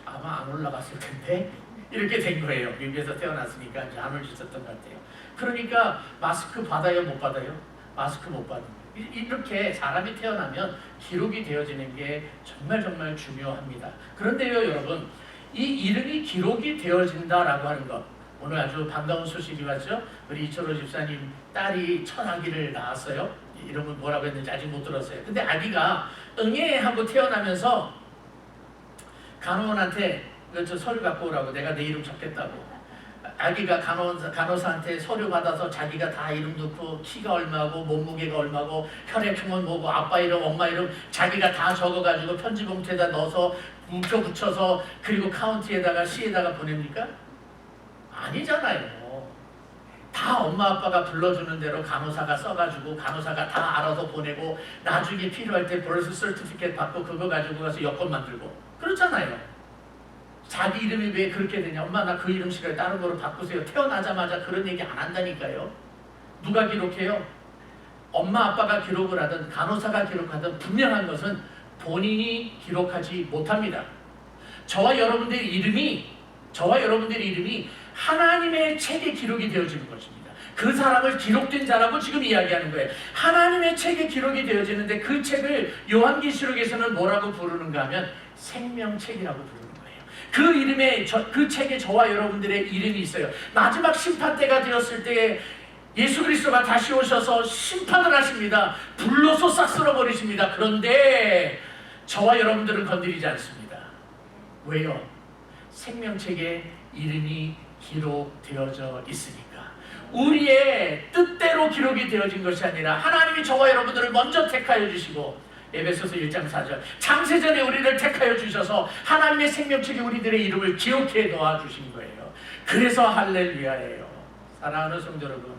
아마 안 올라갔을 텐데. 이렇게 된 거예요. 미국에서 태어났으니까 이제 안 올 수 있었던 것 같아요. 그러니까 마스크 받아요? 못 받아요? 마스크 못 받는 거예요. 이렇게 사람이 태어나면 기록이 되어지는 게 정말 중요합니다. 그런데요 여러분, 이 이름이 기록이 되어진다라고 하는 것, 오늘 아주 반가운 소식이 왔죠. 우리 이철호 집사님 딸이 첫 아기를 낳았어요. 이름을 뭐라고 했는지 아직 못 들었어요. 근데 아기가 응애 하고 태어나면서 간호원한테 저 서류 갖고 오라고, 내가 내 이름 적겠다고. 아기가 간호사한테 서류 받아서 자기가 다 이름 넣고 키가 얼마고 몸무게가 얼마고 혈액형은 뭐고 아빠 이름 엄마 이름 자기가 다 적어가지고 편지 봉투에다 넣어서 우표 붙여서 그리고 카운티에다가 시에다가 보냅니까? 아니잖아요. 다 엄마 아빠가 불러주는 대로 간호사가 써가지고 간호사가 다 알아서 보내고 나중에 필요할 때 벌스 서티피켓 받고 그거 가지고 가서 여권 만들고 그렇잖아요. 자기 이름이 왜 그렇게 되냐? 엄마 나 그 이름 싫어요. 다른 거로 바꾸세요. 태어나자마자 그런 얘기 안 한다니까요. 누가 기록해요? 엄마 아빠가 기록을 하든 간호사가 기록하든 분명한 것은 본인이 기록하지 못합니다. 저와 여러분들의 이름이 하나님의 책에 기록이 되어지는 것입니다. 그 사람을 기록된 자라고 지금 이야기하는 거예요. 하나님의 책에 기록이 되어지는데 그 책을 요한계시록에서는 뭐라고 부르는가 하면 생명책이라고 부르는 거예요. 그 이름에 그 책에 저와 여러분들의 이름이 있어요. 마지막 심판 때가 되었을 때 예수 그리스도가 다시 오셔서 심판을 하십니다. 불로서 싹 쓸어버리십니다. 그런데 저와 여러분들은 건드리지 않습니다. 왜요? 생명책에 이름이 기록되어져 있으니까. 우리의 뜻대로 기록이 되어진 것이 아니라 하나님이 저와 여러분들을 먼저 택하여 주시고, 에베소서 1장 4절 창세전에 우리를 택하여 주셔서 하나님의 생명책에 우리들의 이름을 기록해 놓아 주신 거예요. 그래서 할렐루야예요. 사랑하는 성도 여러분,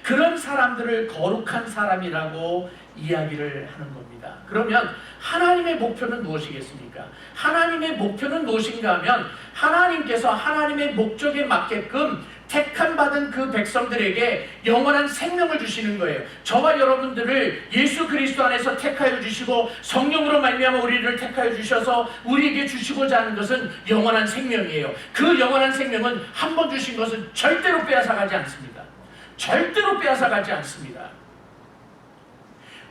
그런 사람들을 거룩한 사람이라고 이야기를 하는 겁니다. 그러면 하나님의 목표는 무엇이겠습니까? 하나님의 목표는 무엇인가 하면 하나님께서 하나님의 목적에 맞게끔 택함 받은 그 백성들에게 영원한 생명을 주시는 거예요. 저와 여러분들을 예수 그리스도 안에서 택하여 주시고 성령으로 말미암아 우리를 택하여 주셔서 우리에게 주시고자 하는 것은 영원한 생명이에요. 그 영원한 생명은 한 번 주신 것은 절대로 빼앗아가지 않습니다. 절대로 빼앗아가지 않습니다.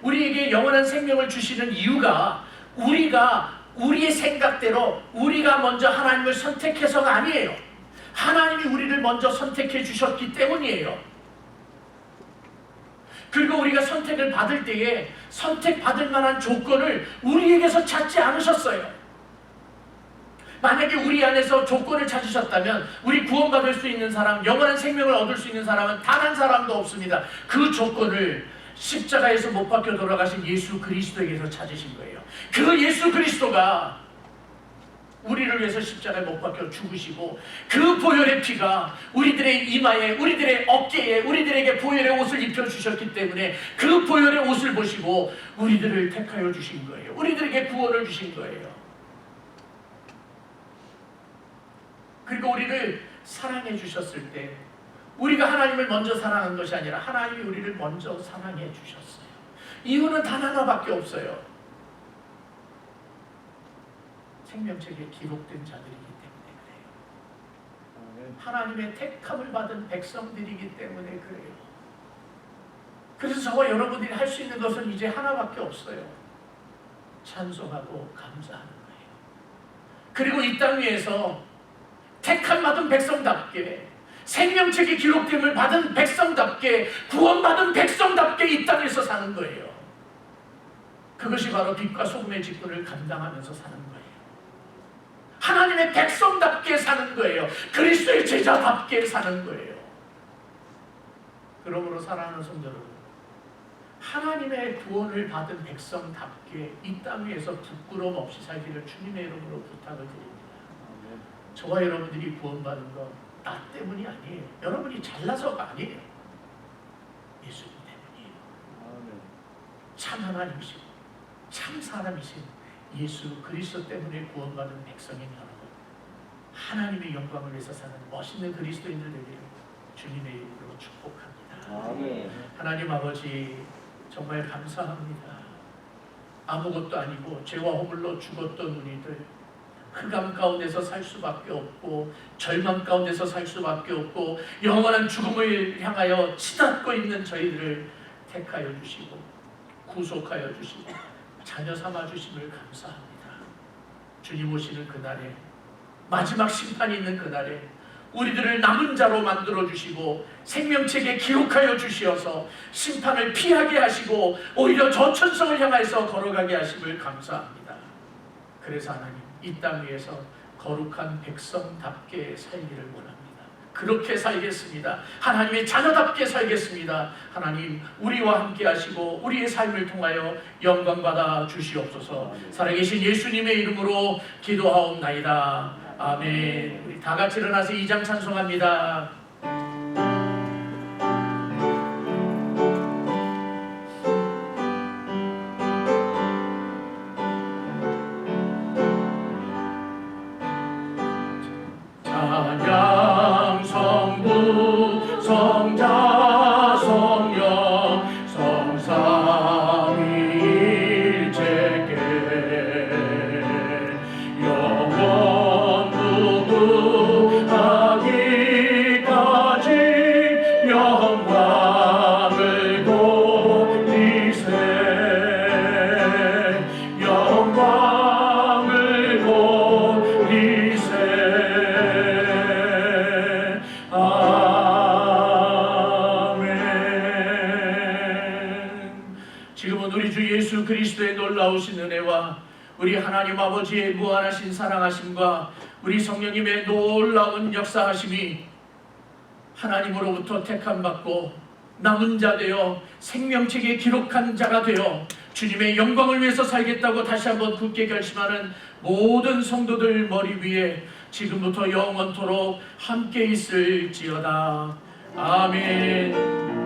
우리에게 영원한 생명을 주시는 이유가 우리의 생각대로 우리가 먼저 하나님을 선택해서가 아니에요. 하나님이 우리를 먼저 선택해 주셨기 때문이에요. 그리고 우리가 선택을 받을 때에 선택받을 만한 조건을 우리에게서 찾지 않으셨어요. 만약에 우리 안에서 조건을 찾으셨다면 우리 구원받을 수 있는 사람, 영원한 생명을 얻을 수 있는 사람은 단 한 사람도 없습니다. 그 조건을 십자가에서 못 박혀 돌아가신 예수 그리스도에게서 찾으신 거예요. 그 예수 그리스도가 우리를 위해서 십자가에 못 박혀 죽으시고 그 보혈의 피가 우리들의 이마에, 우리들의 어깨에, 우리들에게 보혈의 옷을 입혀주셨기 때문에 그 보혈의 옷을 보시고 우리들을 택하여 주신 거예요. 우리들에게 구원을 주신 거예요. 그리고 우리를 사랑해 주셨을 때 우리가 하나님을 먼저 사랑한 것이 아니라 하나님이 우리를 먼저 사랑해 주셨어요. 이유는 단 하나밖에 없어요. 생명책에 기록된 자들이기 때문에 그래요. 하나님의 택함을 받은 백성들이기 때문에 그래요. 그래서 저와 여러분들이 할 수 있는 것은 이제 하나밖에 없어요. 찬송하고 감사하는 거예요. 그리고 이 땅 위에서 택함 받은 백성답게, 생명책에 기록됨을 받은 백성답게, 구원받은 백성답게 이 땅에서 사는 거예요. 그것이 바로 빛과 소금의 직분을 감당하면서 사는 거예요. 하나님의 백성답게 사는 거예요. 그리스도의 제자답게 사는 거예요. 그러므로 사랑하는 성도 여러분, 하나님의 구원을 받은 백성답게 이 땅 위에서 부끄러움 없이 살기를 주님의 이름으로 부탁을 드립니다. 저와 여러분들이 구원받은 건 나 때문이 아니에요. 여러분이 잘나서가 아니에요. 예수님 때문이에요. 참 하나님이시고 참 사람이신 예수 그리스도 때문에 구원받은 백성인 여러분, 하나님의 영광을 위해서 사는 멋있는 그리스도인들 되기를 주님의 이름으로 축복합니다. 아멘. 하나님 아버지, 정말 감사합니다. 아무것도 아니고 죄와 허물로 죽었던 우리들, 흑암 가운데서 살 수밖에 없고 절망 가운데서 살 수밖에 없고 영원한 죽음을 향하여 치닫고 있는 저희들을 택하여 주시고 구속하여 주시고 자녀 삼아 주심을 감사합니다. 주님 오시는 그날에, 마지막 심판이 있는 그날에 우리들을 남은 자로 만들어 주시고 생명책에 기록하여 주시어서 심판을 피하게 하시고 오히려 저 천성을 향해서 걸어가게 하심을 감사합니다. 그래서 하나님, 이 땅 위에서 거룩한 백성답게 살기를 원합니다. 그렇게 살겠습니다. 하나님의 자녀답게 살겠습니다. 하나님, 우리와 함께 하시고 우리의 삶을 통하여 영광 받아 주시옵소서. 살아계신 예수님의 이름으로 기도하옵나이다. 아멘. 우리 다 같이 일어나서 2장 찬송합니다. 찬양 성부 성자 성령 성삼위일체께 영원 무궁하기까지 영광을 돌리세. 영광을 돌리세. 지금은 우리 주 예수 그리스도의 놀라우신 은혜와 우리 하나님 아버지의 무한하신 사랑하심과 우리 성령님의 놀라운 역사하심이 하나님으로부터 택함받고 남은 자 되어 생명책에 기록한 자가 되어 주님의 영광을 위해서 살겠다고 다시 한번 굳게 결심하는 모든 성도들 머리 위에 지금부터 영원토록 함께 있을지어다. 아멘.